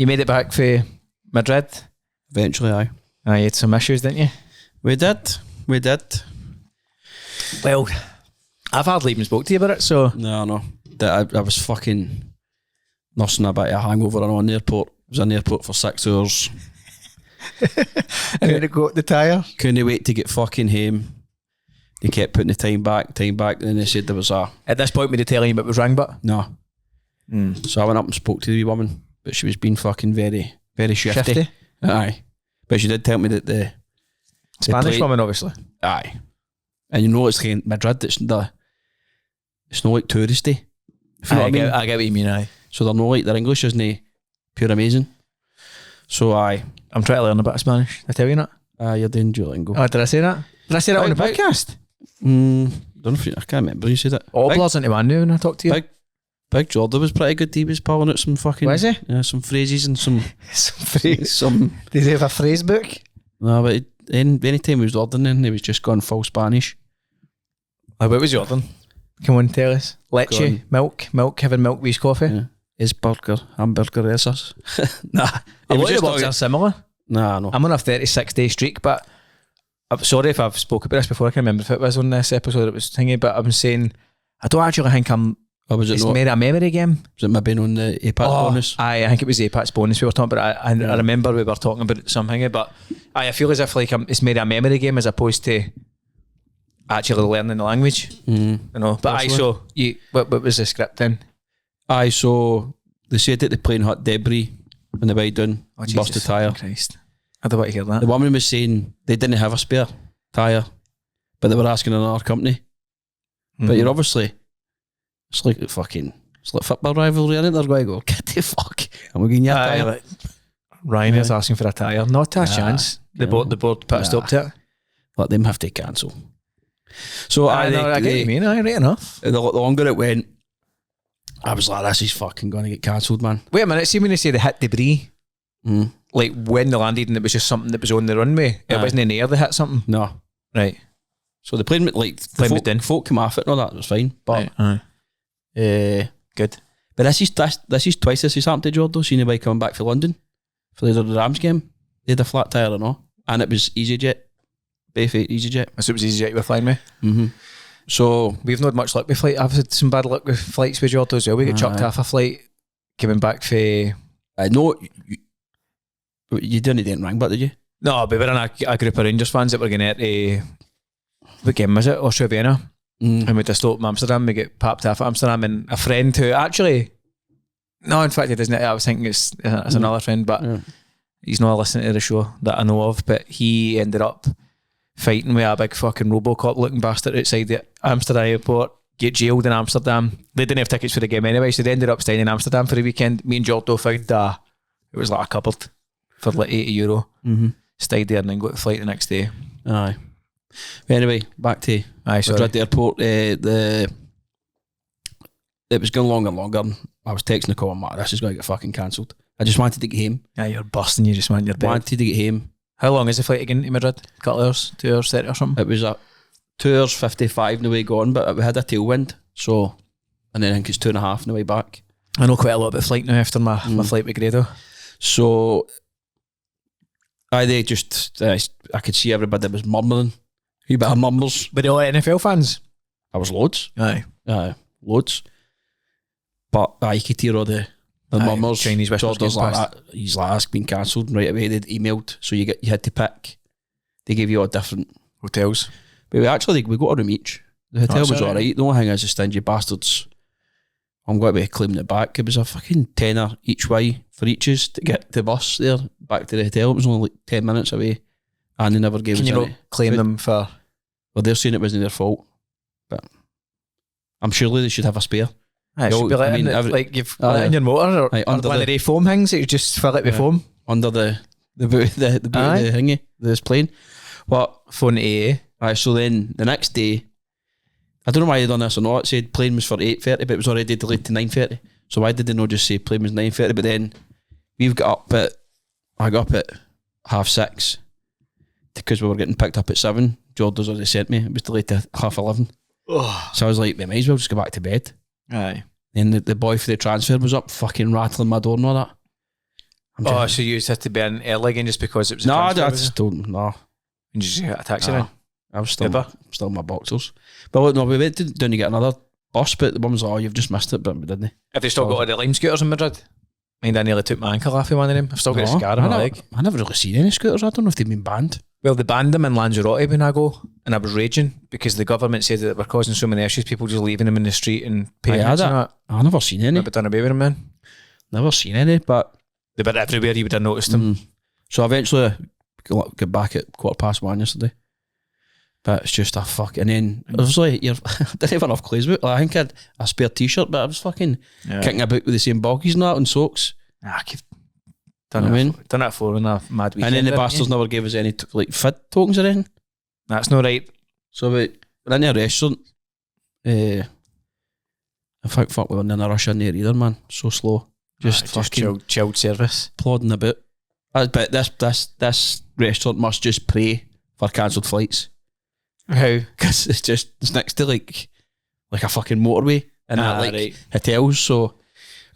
You made it back for Madrid? Eventually, aye. You had some issues, didn't you? We did. Well, I've hardly even spoke to you about it, so... No. I was fucking nursing a bit of a hangover on the airport. I was in the airport for 6 hours. And then it got the tyre. Couldn't wait to get fucking home. They kept putting the time back, and then they said there was a... At this point, were they telling you it was rang, but? No. So I went up and spoke to the wee woman, but she was being fucking very, very shifty. Aye. But she did tell me that the Spanish woman, obviously. Aye. And you know it's in Madrid, it's not like touristy. If you know what I mean? I get what you mean, aye. So they're not like, their English isn't pure amazing. So aye. I'm trying to learn a bit of Spanish. Did I tell you that? You're doing Duolingo. Oh, did I say that? Did I say that on the podcast? Don't know if I can't remember you said it. Obblers into one now when I talk to you. Big Jordan was pretty good. He was pulling out some fucking... Was he? Yeah, some phrases and some... Did he have a phrase book? No, but anytime he was ordering, he was just going full Spanish. What was Jordan? Come on, tell us. Leche, milk, having milk with his coffee. Yeah. His burger, hamburger, esas. Nah. A lot of the words are similar. Nah, no. I'm on a 36-day streak, but I'm sorry if I've spoken about this before. I can't remember if it was on this episode it was thingy, but I'm saying I don't actually think it's made a memory game. Was it maybe on the APATS bonus? I think it was the APATS bonus we were talking about. I remember we were talking about something, but I feel as if like it's made a memory game as opposed to actually learning the language. You know. But what was the script then? So they said that the plane hit debris on the way down, burst the tyre. Christ. I don't want to hear that. The woman was saying they didn't have a spare tyre, but they were asking another company. But you're obviously, it's like football rivalry, isn't it? They're going to go, get the fuck. And we're getting your tyre. Ryan is asking for a tyre. Not a chance. The board put a stop to it. Let them have to cancel. So I get what you mean. Right enough. The longer it went, I was like, this is fucking going to get cancelled, man. Wait a minute, see when they say they hit debris, like when they landed and it was just something that was on the runway, it wasn't in the air they hit something? No. Right. So the plane, like, folk came off it and all that, it was fine. But, good. But this is twice this has happened to Jordo, seeing anybody coming back for London for the Rams game. They had a flat tyre and all. And it was EasyJet. Bayfate EasyJet. So it was EasyJet you were flying with? So we've not had much luck with flight. I've had some bad luck with flights with Jordo as well. We got chucked off a flight coming back for... I know you didn't ring back, did you? No, but we were in a group of Rangers fans that were going to what game was it? Austria Vienna. And we just stopped in Amsterdam. We get popped off at Amsterdam, and a friend who actually... No, in fact he doesn't. I was thinking it's another friend, but he's not listening to the show that I know of, but he ended up fighting with a big fucking Robocop looking bastard outside the Amsterdam airport, get jailed in Amsterdam. They didn't have tickets for the game anyway, so they ended up staying in Amsterdam for the weekend. Me and Jordo found it was like a cupboard for like €80. Stayed there and then got the flight the next day. Aye. But anyway, back to Madrid airport. It was going longer and longer. I was texting the call, I'm like, this is going to get fucking cancelled. I just wanted to get home. Yeah, you're busting, you just want your bed. Wanted to get home. How long is the flight again to Madrid? A couple of hours? 2 hours 30 or something? It was 2 hours 55 on the way gone, but we had a tailwind, so, and then I think it's 2.5 on the way back. I know quite a lot about flight now after my flight with Grado. So I could see everybody that was murmuring. A wee bit of murmurs. But they all NFL fans? I was loads. Aye. Loads. But you could hear all the murmurs. Chinese whispers like that. He's like, that's been cancelled. Right away they'd emailed, so you had to pick. They gave you all different hotels. But we got a room each. The hotel was alright. The only thing is the stingy bastards, I'm going to be claiming it back. It was a fucking tenner each way for eaches to get the bus there back to the hotel. It was only like 10 minutes away, and they never gave us any. Can you not claim them for? Well, they're saying it wasn't their fault, but I'm surely they should have a spare. It should be like you've got it in your motor, or under one of the foam things that you just fill it with foam under the boot of the thingy, this plane. What phone AA? Right, so then the next day, I don't know why they done this or not. It said plane was for 8:30, but it was already delayed to 9:30. So why did they not just say plane was 9:30? But then I got up at 6:30 because we were getting picked up at 7. Jordan's already sent me. It was delayed to 11:30. So I was like, we might as well just go back to bed. Aye. Then the boy for the transfer was up fucking rattling my door and all that. Oh, so you just had to be in early again just because it was a No, I transfer, just don't. No, and you just get a taxi no. then? I was still in my boxers. But look, no, we went down to get another bus, but the mum was like, "Oh, you've just missed it," but we didn't. Have they still got all the lime scooters in Madrid? I mean, I nearly took my ankle off of one of them. I've still got a scar on my leg. I never really seen any scooters. I don't know if they've been banned. Well, they banned them in Lanzarote when I go, and I was raging because the government said that they were causing so many issues, people just leaving them in the street and paying and that. I never seen any. Maybe done away with them, man. Never seen any, but They were everywhere, you would have noticed them. So eventually, got back at 1:15 yesterday. But it's just a fuck. And then I was like, I didn't have enough clothes about. I think I had a spare t-shirt, but I was fucking kicking about with the same boggies and that and socks. I've done that for in a mad weekend. And then the bastards never gave us any fit tokens or anything. That's not right. So we're in a restaurant. I think we were in a rush in there either, man. So slow. Just fucking chilled service. Plodding about. But this restaurant must just pray for cancelled flights. How? Because it's next to like a fucking motorway and hotels. So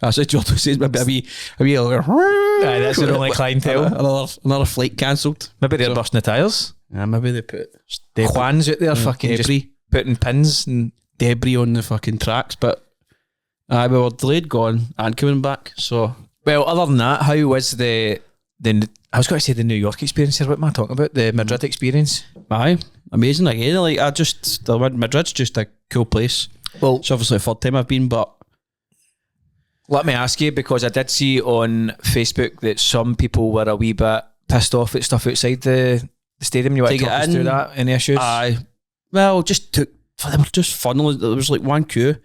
as Jordan says, maybe a wee that's the only clientele. Another flight cancelled. Maybe they're busting the tyres. Yeah, maybe they put Juan's out there fucking debris. Just putting pins and debris on the fucking tracks. But we were delayed going and coming back. So well, other than that, how was the I was going to say the New York experience here. What am I talking about? The Madrid experience. Aye, amazing again. Like Madrid's just a cool place. Well, it's obviously the third time I've been, but let me ask you, because I did see on Facebook that some people were a wee bit pissed off at stuff outside the stadium. You want to talk us through that? Any issues? Aye. Well, they were just funneling. There was like one queue.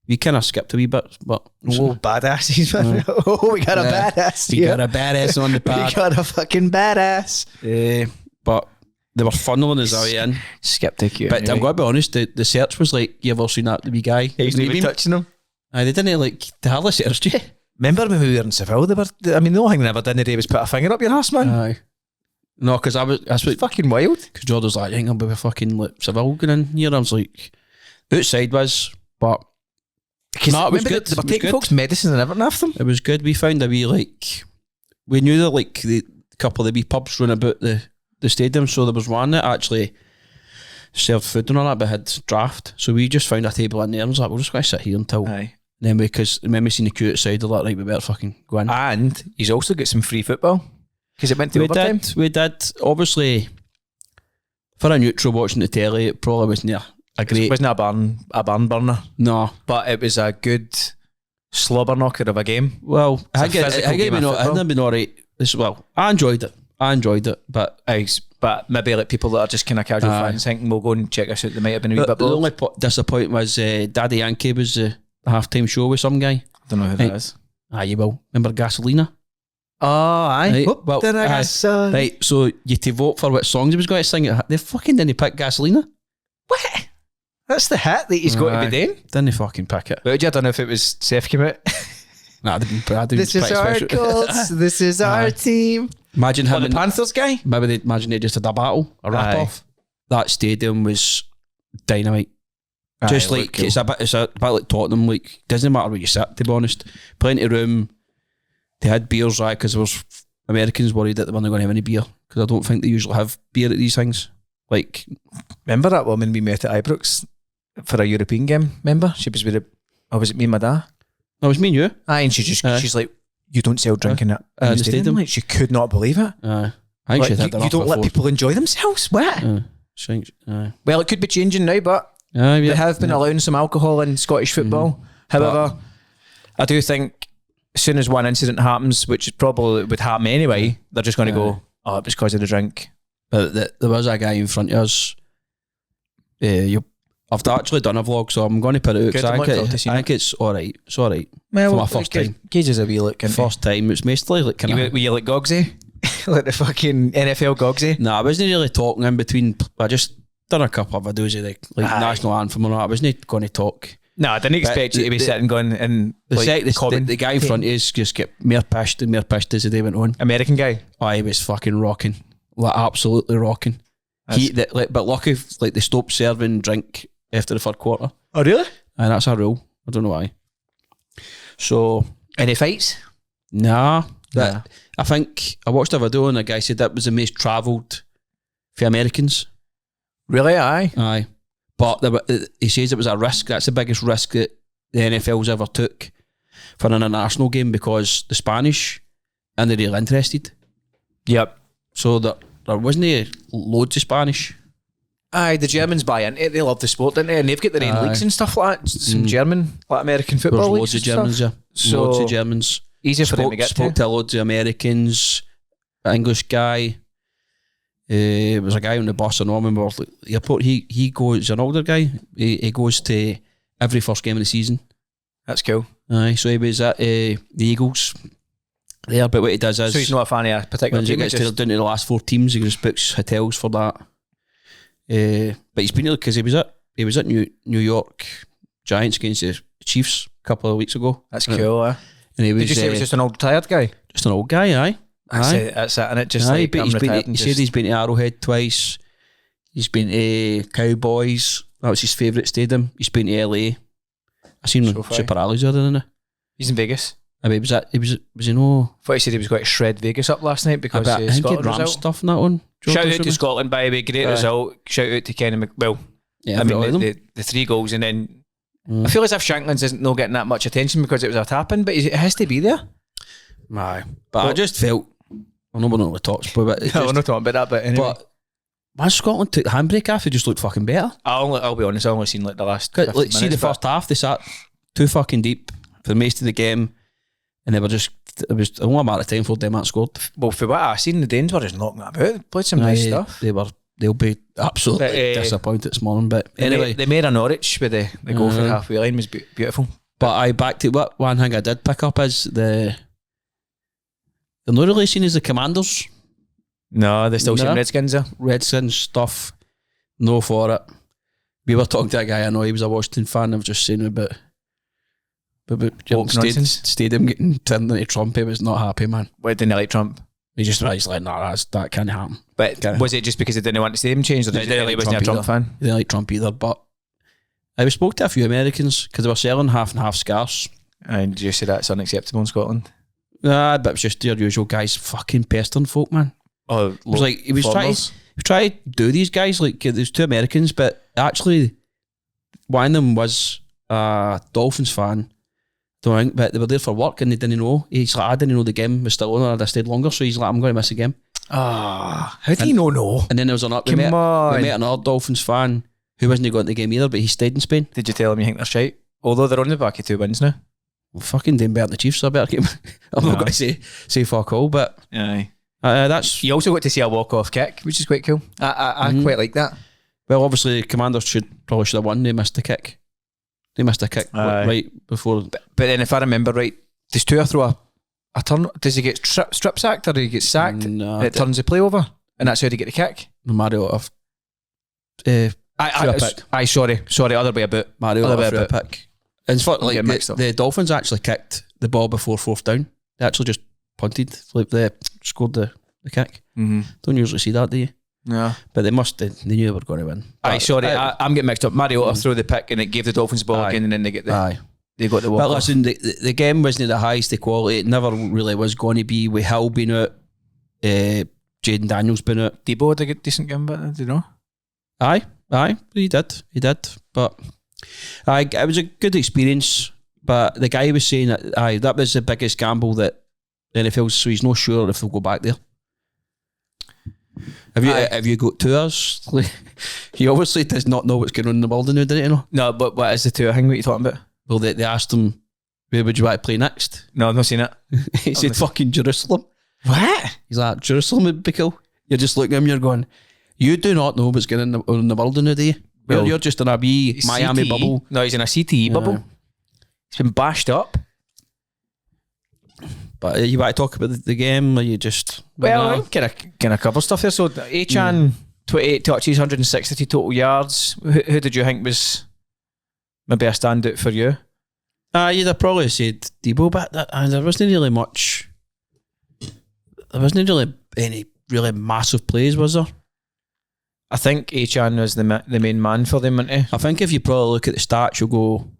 We kind of skipped a wee bit, but badasses, man! Oh, we got a badass. We got a badass on the pad. We got a fucking badass. But they were funneling us way in. Skipped the queue. But anyway. I'm going to be honest. The search was like, "You ever seen that the wee guy?" He's not even touching him. They didn't they hardly searched you. Remember when we were in Seville? The only thing they ever did in the day was put a finger up your ass, man. Aye. No, because that's what fucking wild. Because Jordan was like, "I think I'll be fucking Seville going in here." I was like, outside was, but. No, it was good. They were taking folks' medicine and everything off them. It was good. We found a wee we knew that the couple of the wee pubs run about the stadium, so there was one that actually served food and all that, but had draft. So we just found a table in there and was like, we're just going to sit here until. Aye. Then because remember seeing the queue outside, they're like, right, we better fucking go in. And he's also got some free football because it went to overtime. We did. Obviously, for a neutral watching the telly, it probably wasn't a great. It wasn't a barn burner. No, but it was a good slobber knocker of a game. Well, I think it'd been alright. Well, I enjoyed it, but maybe like people that are just kind of casual fans thinking we'll go and check this out. They might have been a wee bit bored. The only disappointment was Daddy Yankee was the halftime show with some guy. I don't know who that is. You will remember Gasolina. Oh, aye. Right, right, so you had to vote for what songs he was going to sing. They fucking didn't pick Gasolina. What? That's the hit that he's got to be doing. Didn't fucking pick it. But I don't know if it was Seth came out. Nah, I didn't. This is our goals. This is our team. Imagine him the Panthers guy. Maybe they just had a battle, a rap off. That stadium was dynamite. Just like cool. It's a bit like Tottenham. Like doesn't matter where you sit. To be honest, plenty of room. They had beers, right? Because there was Americans worried that they weren't going to have any beer because I don't think they usually have beer at these things. Like, remember that woman we met at Ibrox for a European game? Remember? She was with was it me and my dad? No, it was me and you. Aye, and she's like, you don't sell drinking at the stadium. Like, she could not believe it. I think she had you don't let people enjoy themselves. What? Well, it could be changing now, but they have been allowing some alcohol in Scottish football. However, I do think as soon as one incident happens, which probably would happen anyway, they're just going to go, oh, it was because of the drink. But there was a guy in front of us. I've actually done a vlog, so I'm going to put it out because I think it's alright. It's alright. Well, for my first time. Cages a wee look. First time. It's mostly like were you like Gogsy? Like the fucking NFL Gogsy? Nah, I wasn't really talking in between. I just done a couple of videos of the national anthem and all that. I wasn't going to talk. No, I didn't expect you to be sitting going and the guy in front of us just get more pissed as the day went on. American guy? Oh, he was fucking rocking. Like absolutely rocking. But lucky, like they stopped serving drink after the third quarter. Oh, really? And that's a rule. I don't know why. So any fights? Nah. That, I think I watched a video and a guy said that was the most travelled for Americans. Really? Aye. Aye. But he says it was a risk. That's the biggest risk that the NFL's ever took for an international game, because the Spanish and they're really interested. Yep. So there wasn't loads of Spanish. Aye, the Germans buy into it. They love the sport, don't they? And they've got their own leagues and stuff like that. Some German, like American football There's loads leagues of Germans, stuff. So loads of Germans. Easier for them to get spoke to loads of Americans, an English guy. There was a guy on the bus in Norman, the airport. He goes, an older guy. He goes to every first game of the season. That's cool. Aye, so he was at the Eagles there, but what he does is, so he's not a fan of a particular when team. he gets down to the last 4 teams, he just books hotels for that. But he's been there because he was at New York Giants against the Chiefs a couple of weeks ago. That's cool, eh? And he was, did you say he was just an old retired guy? Just an old guy, aye. That's it, and it just like, but he said he's been to Arrowhead twice. He's been to Cowboys. That was his favourite stadium. He's been to LA. I seen him Super Ali's there, didn't I? He's in Vegas. I mean, was he no? I thought he said he was going to shred Vegas up last night because I think Scotland he result. stuff in that one. Shout out to Scotland, by the way, great result. Shout out to Kenny well, yeah, I mean the 3 goals, and then I feel as if Shankland's isn't not getting that much attention because it was a tap-in, but it has to be there. Aye, but I just felt, I know we're not on the talks, but we're not talking about that, but anyway. But when Scotland took the handbrake off, it just looked fucking better. I'll be honest, I only seen like the last 15 like, see minutes, the first half, they sat too fucking deep for most of the game, and they were just, it was a long amount of time for them that scored. Well, for what I seen, the Danes were just knocking it about. Played some nice stuff. They'll be absolutely disappointed this morning, but anyway. They made a Norwich with the goal for the halfway line was beautiful. But I back to what one thing I did pick up is they're not really seen as the Commanders. No, they're still seeing Redskins there. Redskins stuff, no for it. We were talking to a guy I know, he was a Washington fan. I was just saying about stadium getting turned into Trump. He was not happy, man. Why didn't they like Trump? He's like, nah, that can't happen. But was it just because they didn't want the stadium changed, or did he wasn't a Trump fan? He didn't like Trump either, but I spoke to a few Americans because they were selling half and half scarves. And you say that's unacceptable in Scotland? Nah, but it was just their usual guys fucking pestering folk, man. Oh, it was like he was trying to do these guys, like there's 2 Americans, but actually one of them was a Dolphins fan, don't think, but they were there for work and they didn't know. He's like, I didn't know the game was still on, or I'd have stayed longer, so he's like, I'm going to miss the game. How do you know? And then there was we met another Dolphins fan who wasn't going to the game either, but he stayed in Spain. Did you tell him you think they're shite? Although they're on the back of 2 wins now. Well, fucking damn better than the Chiefs, so I better keep I'm not going to say fuck all, but aye. That's. You also got to see a walk-off kick, which is quite cool. I quite like that. Well, obviously, Commanders probably should have won. They missed the kick. They missed a kick right before. But then, if I remember right, does Tua throw a turn? Does he get strip sacked or does he get sacked? No, it turns the play over, and that's how they get the kick. Mario off. Sorry, other way about. Mario off a pick. And it's like the Dolphins actually kicked the ball before 4th down. They actually just punted, like they scored the kick. Mm-hmm. Don't usually see that, do you? No. But they knew they were going to win. I'm getting mixed up. Mariota threw the pick and it gave the Dolphins ball again, and then they get they got the walk. But listen, the game wasn't the highest of quality. It never really was going to be, with Hill being out, Jaden Daniels being out. Debo had a decent game, but do you know? Aye, he did. But it was a good experience. But the guy was saying that was the biggest gamble that the NFL, so he's not sure if they'll go back there. Have you got tours? He obviously does not know what's going on in the world now, didn't he? No, but what is the tour thing? What are you talking about? Well, they asked him, where would you want to play next? No, I've not seen it. He said fucking Jerusalem. What? He's like, Jerusalem would be cool. You're just looking at him, you're going, you do not know what's going on in the world now, do you? Well, you're just in a wee Miami CTE bubble. No, he's in a CTE bubble. He's been bashed up. But you want to talk about the game, or you just... Well, can I cover stuff here? So, Achan, 28 touches, 160 total yards. Who did you think was maybe a standout for you? You'd have probably said Debo, but there wasn't really much... There wasn't really any really massive plays, was there? I think Achan was the main man for them, wasn't he? I think if you probably look at the stats, you'll go,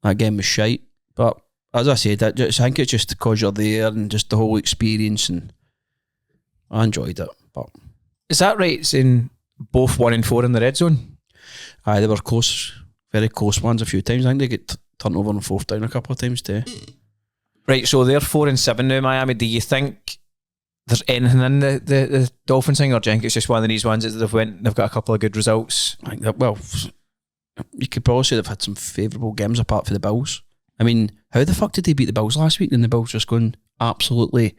that game was shite. But as I said, I think it's just because you're there and just the whole experience, and I enjoyed it. But is that right? It's in both 1 and 4 in the RedZone. aye, they were close, very close ones a few times. I think they get turned over and fourth down a couple of times too. Right, so they're 4 and 7 now, Miami. Do you think there's anything in the Dolphins thing, or do you think it's just one of these ones that they've got a couple of good results? I think that, well, you could probably say they've had some favourable games apart from the Bills. I mean, how the fuck did they beat the Bills last week? And the Bills just go and absolutely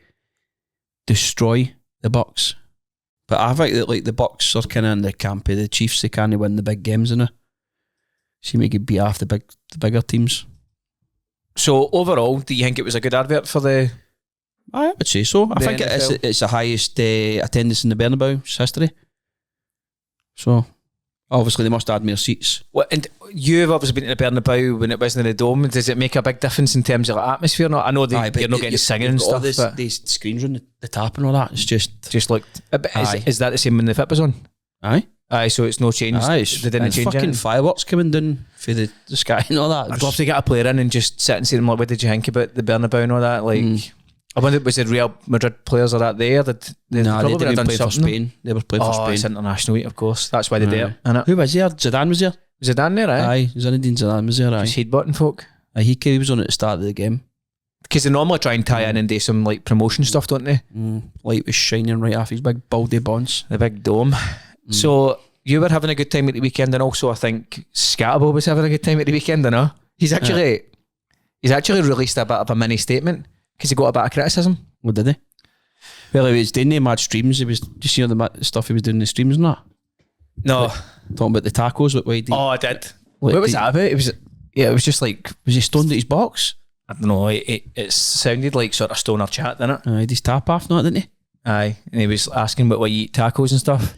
destroy the Bucks. But I think that like the Bucks are kind of in the camp of the Chiefs. They can't win the big games in it. Seem to beat off the bigger teams. So overall, do you think it was a good advert for the? I would say so. I think NFL? it's the highest attendance in the Bernabeu's history. So obviously they must add more seats. Well, and you've obviously been to the Bernabeu when it wasn't in the Dome. Does it make a big difference in terms of like, atmosphere? Not, I know you're not getting singing and stuff. All these screens on the top and all that. It's just look. Is that the same when the fit was on? Aye, so it's no change. Aye, They didn't change fucking it. Fireworks coming down for the sky and all that. I'd love to get a player in and just sit and see them like, what did you think about the Bernabeu and all that? Like, I wonder, was the Real Madrid players are that there? They didn't even play for Spain. They were playing for Spain. It's international week, of course. That's why they're there, innit? Who was there? Zidane was there. Was Zidane there, Aye, Zinedine Zidane was there, aye. Just headbutting folk. Aye, he was on at the start of the game. Because they normally try and tie in and do some like promotion stuff, don't they? Light was shining right off his big baldy bonds. The big dome. So you were having a good time at the weekend, and also I think Skattebo was having a good time at the weekend, I know. He's actually released a bit of a mini statement because he got a bit of criticism. What did he? Well, he was doing the mad streams. Did you see all the stuff he was doing in the streams and that? No. Like, talking about the tacos, what way he did. Oh, I did. What was that about? It was just like, was he stoned at his box? I don't know, it sounded like sort of stoner chat, didn't it? He had his tap off, not didn't he? Aye, and he was asking about why you eat tacos and stuff.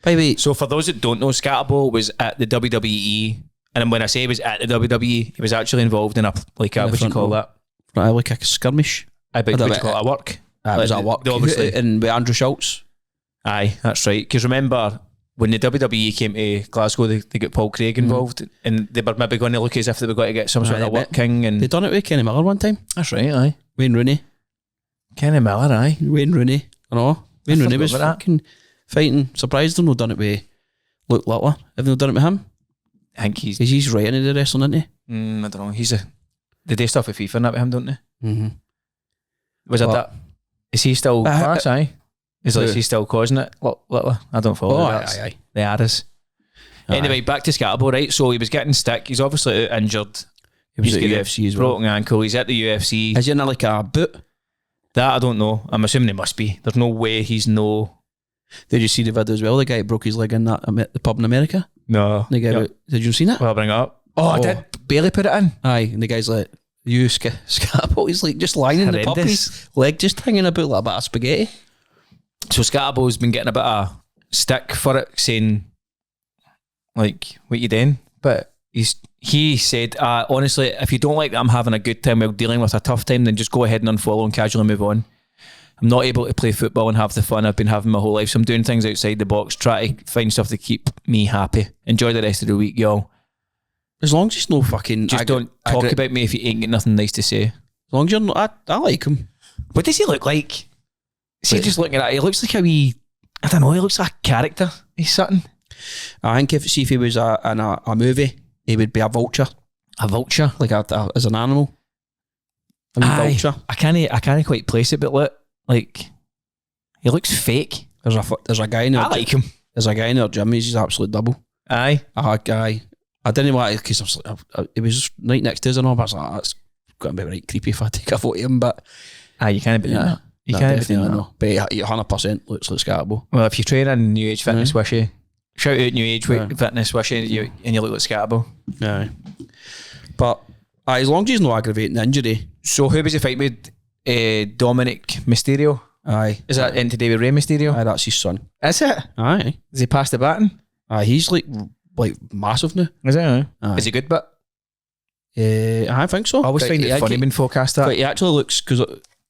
By the way, so for those that don't know, Skattebo was at the WWE, and when I say he was at the WWE, he was actually involved in what do you call that? Like a skirmish. What do you call it? A work? It was a work. Obviously. And with Andrew Schultz. Aye, that's right. Because remember, when the WWE came to Glasgow, they got Paul Craig involved, and they were maybe going to look as if they were going to get some sort of working. And they done it with Kenny Miller one time. That's right, aye. Wayne Rooney. Kenny Miller, aye. Wayne Rooney. I know. Wayne Rooney was fucking fighting. Surprised they've not done it with Luke Littler. Have they not done it with him? I think he's right into the wrestling, isn't he? I don't know. They do stuff with FIFA and that with him, don't they? Mm-hmm. Was it that? Is he still class, aye? Is he still causing it? Littler? I don't follow that. Aye. The Addis. Anyway, back to Skattebo, right? So he was getting stick. He's obviously out injured. He was at the UFC as well. Broken ankle. He's at the UFC. Is he in like a boot? That I don't know. I'm assuming it must be. There's no way he's no. Did you see the video as well? The guy broke his leg in the pub in America. No. The guy, did you see that? Well, I'll bring it up. Oh, I did barely put it in. Aye, and the guy's like, you Skattebo. He's like just lying in the pub, his leg just hanging about like a bit of spaghetti. So Skattebo's been getting a bit of stick for it, saying like, what you doing? But he said, honestly, if you don't like that I'm having a good time while dealing with a tough time, then just go ahead and unfollow and casually move on. I'm not able to play football and have the fun I've been having my whole life, so I'm doing things outside the box, try to find stuff to keep me happy. Enjoy the rest of the week, y'all. As long as it's no fucking... Just don't talk about me if you ain't got nothing nice to say. As long as you're not... I like him. What does he look like? See, just looking at it, he looks like a wee... I don't know, he looks like a character. He's something. I think if he was in a movie, he would be a vulture. A vulture? Like as an animal. A wee vulture. I can't quite place it, but look, like, he looks fake. There's a guy in there. I like him. There's a guy in there, Jim, he's absolute double. Aye. A guy. I didn't want to, because it was right next to us and all, but I was like, that's going to be right creepy if I take a photo of him, but... Aye, you can't be doing that. You can't be doing that. No. But he 100% looks like Skattebo. Well, if you train in New Age Fitness, wish you... Shout out New Age Fitness, wish you, and you look like Skattebo. Aye. But as long as he's not aggravating the injury. So who was he fighting with? Dominic Mysterio? Aye. Is that in today with Rey Mysterio? Aye, that's his son. Is it? Aye. Has he passed the baton? Aye, he's like massive now. Is he? Aye. Is he good, but? I think so. I always find it funny when forecast that. But he actually looks, because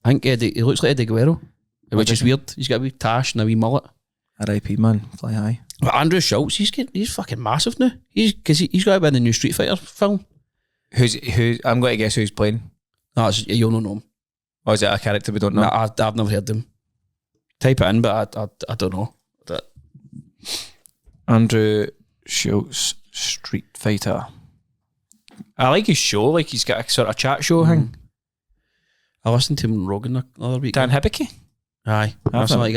I think he looks like Eddie Guerrero, which is weird. He's got a wee tash and a wee mullet. R.I.P. man, fly high. But Andrew Schultz, he's fucking massive now. He's got to be in the new Street Fighter film. Who's I'm going to guess who's playing. No, you'll not know him. Or is it a character we don't know? No, I've never heard him. Type it in, but I don't know. Andrew Schultz, Street Fighter. I like his show, like he's got a sort of chat show thing. I listened to him on Rogan the other week. Dan Hibiki? Aye. I've never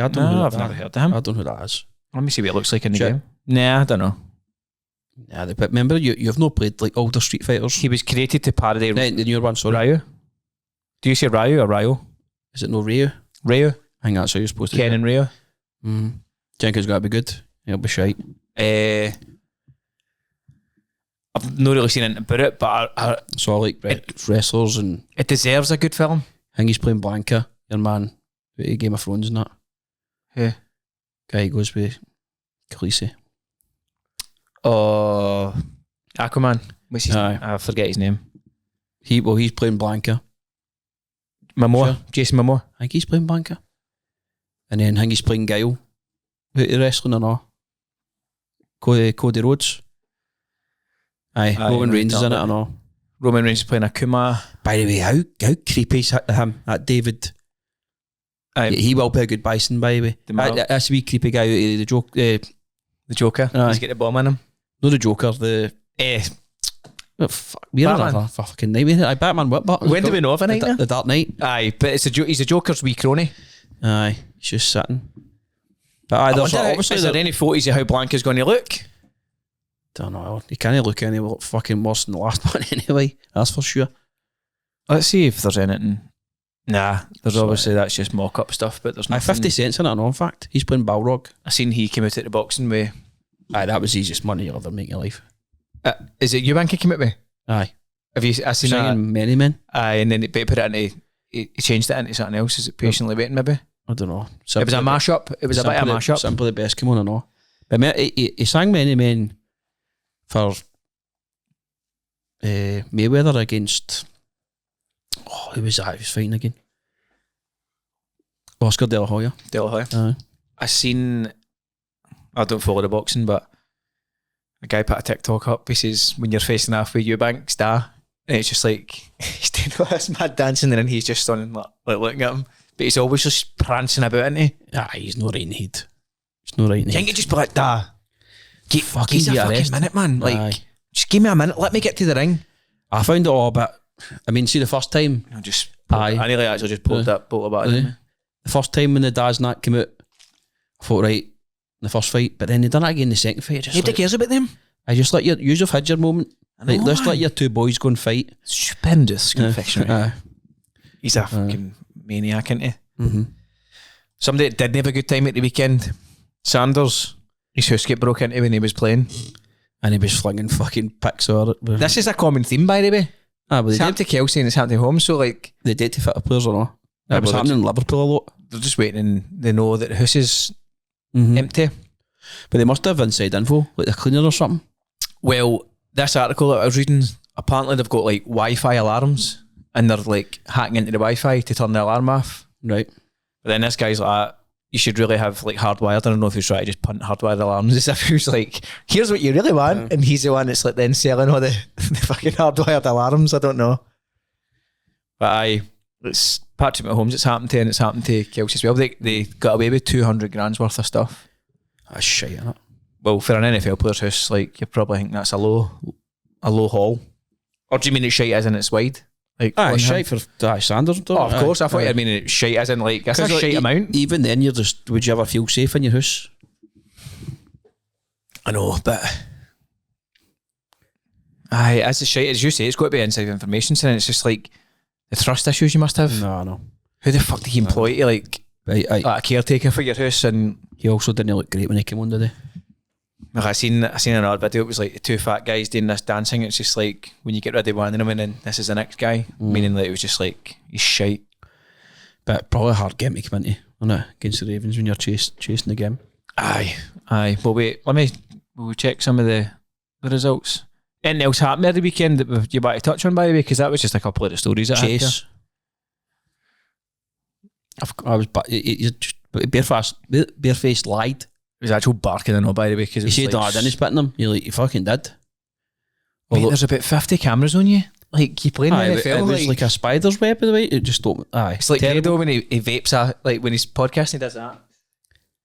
heard of him. I don't know who that is. Let me see what it looks like in the game. Nah, I don't know. Yeah, but remember, you've not played like older Street Fighters. He was created to parody the newer one, sorry. Ryu. Do you say Ryu or Ryo? Is it no Ryu? Ryu. I think that's how you're supposed to Ken and Ryu. Do you think it's got to be good? It'll be shite. I've not really seen anything about it, but so I like wrestlers and... It deserves a good film. I think he's playing Blanca, your man, Game of Thrones and that. Yeah. Guy goes with Khaleesi. Oh, Aquaman. What's his name? I forget his name. He's playing Blanca. Momoa. Sure. Jason Momoa. I think he's playing Blanca. And then I think he's playing Guile. Who wrestling or not? Cody Rhodes. Aye, Roman Reigns is in it or not? Roman Reigns is playing Akuma. By the way, how creepy is him? That David. He will be a good bison, by the way. That's a wee creepy guy. The Joker. He's got the bomb in him. No, the Joker. We're in a fucking nightmare. Batman what? When do we know of a nightmare? The Dark Knight. Aye, but he's a Joker's wee crony. Aye, he's just sitting. But obviously, is there any photos of how Blanca's going to look? Don't know. He can't look any fucking worse than the last one anyway. That's for sure. Let's see if there's anything. Nah, there's obviously that's just mock-up stuff, but there's nothing. 50 cents in it, no, in fact. He's playing Balrog. I seen he came out at the boxing with... Aye, that was the easiest money you'll ever make in your life. Is it Eubank he came out with? Aye. Have you seen that? Many Men. Aye, and then he put it into... He changed it into something else. Is it Patiently Waiting, maybe? I don't know. It was a mashup. It was a bit of a mashup. Simply the Best came on, I know. But he sang Many Men for Mayweather against... Oh, who was that he was fighting again? Oscar De La Hoya. De La Hoya. I seen... I don't follow the boxing, but a guy put a TikTok up. He says, when you're facing off with Eubank, star, and it's just like, he's doing all this mad dancing, and then he's just standing like looking at him. But he's always just prancing about, isn't he? He's not right in the head. He's not right in the head. Can't you just be like, da? He's a fucking minute, man. Like, just give me a minute. Let me get to the ring. I found it all a bit... I mean, see the first time... I nearly actually just pulled that bolt about it. The first time when the Daz and that came out, I thought, right, the first fight, but then they done it again in the second fight. Nobody cares about them. I just let you use your had your moment. Like, let's let your two boys go and fight. Stupendous confectionery. He's a fucking maniac, isn't he? Mm-hmm. Somebody that didn't have a good time at the weekend, Sanders, his house get broke into when he was playing. And he was flinging fucking pics at it. This is a common theme, by the way. It's happened to Kelsey and it's happened to Holmes, so like... They did to fit the players or not? That was happening in Liverpool a lot. They're just waiting and they know that the house is empty. But they must have inside info, like the cleaner or something. Well, this article that I was reading, apparently they've got like Wi-Fi alarms and they're like hacking into the Wi-Fi to turn the alarm off. Right. But then this guy's like, you should really have like hardwired. I don't know if he's trying to just punt hardwired alarms as if he was like, here's what you really want. Yeah. And he's the one that's like then selling all the fucking hardwired alarms. I don't know. But it's Patrick Mahomes it's happened to, and it's happened to Kelsey as well. They got away with 200 grand's worth of stuff. That's shite, isn't it? Well, for an NFL player's house, like, you probably think that's a low haul. Or do you mean it's shite as in it's wide? Like, it's shite for Sanders. Of course, I thought you mean it's shite as in like, that's a shite amount. Even then, would you ever feel safe in your house? I know, but as a shite, as you say, it's got to be inside information, so it's just like the trust issues you must have. No. Who the fuck did he employ to like a caretaker for your house? And he also didn't look great when he came on, did he? I seen another video. It was like the two fat guys doing this dancing. It's just like when you get rid of one of them, and then this is the next guy. Meaning that it was just like he's shite. But probably a hard game to come into, isn't it? Against the Ravens when you're chasing the game. Aye. Well, wait. We'll check some of the results. Anything else happened there the weekend that you about to touch on, by the way? Because that was just a couple of the stories. Chase. I was barefaced lied. It was actual barking and all, by the way. Because he said, I didn't spit in him. He fucking did. Wait, there's about 50 cameras on you? Like, you playing in the NFL? It was like a spider's web, by the way. It just don't. Aye, it's like Fredo when he vapes, like when he's podcasting, he does that.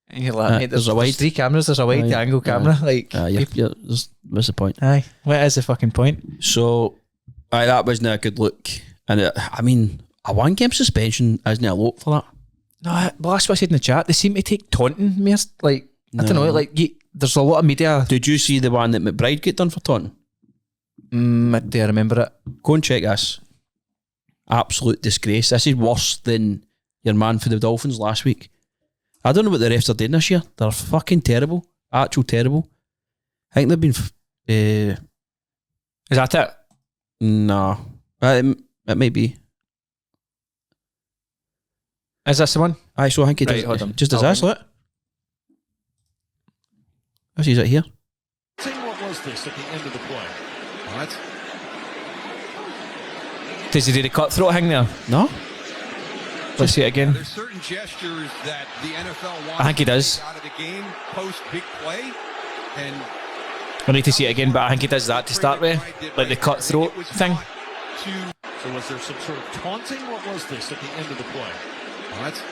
And you're like, there's 3 cameras, there's a wide angle camera. Like, what's the point? Aye, what is the fucking point? So, that wasn't a good look. And I mean, a 1-game suspension isn't a lot for that. No, well, that's what I said in the chat. They seem to take taunting more. Like, I don't know, like, there's a lot of media. Did you see the one that McBride got done for taunting? Do I remember it? Go and check this. Absolute disgrace. This is worse than your man for the Dolphins last week. I don't know what the refs are doing this year. They're fucking terrible. Actual terrible. I think they've been... is that it? No. It may be. Is this the one? Aye, so I think it does. Hold on. Just as this, look. This is it here. What was this at the end of the play? What? Does he do the cutthroat thing there? No. Let's see it again. There's certain gestures that the NFL wants I think he does. out of the game post big play, and I need to see it again, but I think he does that to start with, like the cutthroat thing. So was there some sort of taunting? What was this at the end of the play? What?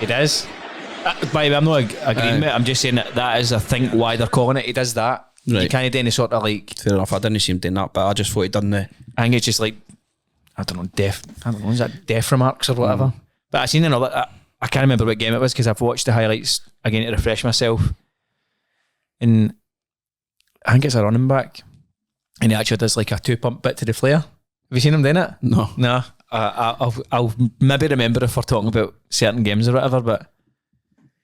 He does. By the way, I'm not agreeing with it. I'm just saying that is, I think, why they're calling it. He does that. Right. You can't do any sort of like... Fair enough. I didn't see him doing that, but I just thought he'd done the... I think it's just like, I don't know, is that death remarks or whatever? But I seen another... I can't remember what game it was because I've watched the highlights again to refresh myself. And I think it's a running back. And he actually does like a 2-pump bit to the flare. Have you seen him doing it? No. No. I'll maybe remember if we're talking about certain games or whatever, but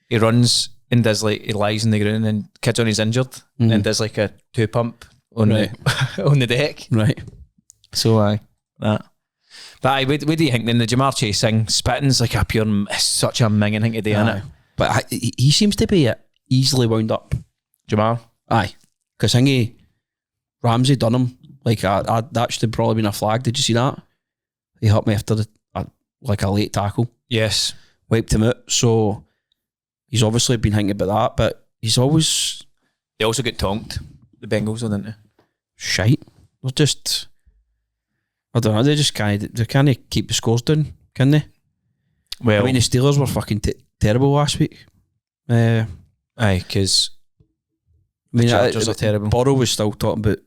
he runs and does like, he lies in the ground and kids on he's injured and does like a 2-pump on on the deck. Right. So that. But what do you think then? The Jamar Chase thing, spitting's like such a minging thing to do, innit? But he seems to be easily wound up. Jamar? Aye. Because I think Ramsey done him. Like, that should have probably been a flag. Did you see that? He hit me after a late tackle. Yes. Wiped him out. So he's obviously been thinking about that, but he's always... They also get tonked, the Bengals, didn't they? Shite. They're just... I don't know, they just can't keep the scores down, can they? Well... I mean, the Steelers were fucking terrible last week. Aye, because... I mean, the Chargers are terrible. Borrow was still talking about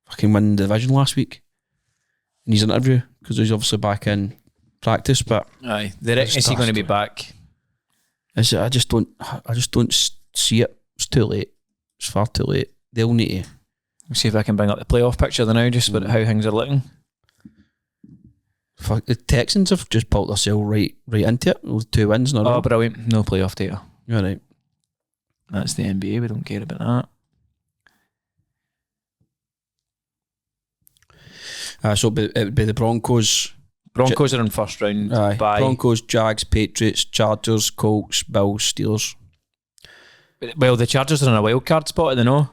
fucking winning the division last week in his interview, because he's obviously back in practice, but... Aye, is he going to be back? I just don't see it. It's too late. It's far too late. They'll need to... Let's see if I can bring up the playoff picture now, just about how things are looking. Fuck, the Texans have just pulled themselves right into it with 2 wins in a row. Oh, brilliant. No playoff data. You're right. That's the NBA. We don't care about that. So it would be the Broncos. Broncos are in first round. By Broncos, Jags, Patriots, Chargers, Colts, Bills, Steelers. Well, the Chargers are in a wild card spot, I don't know.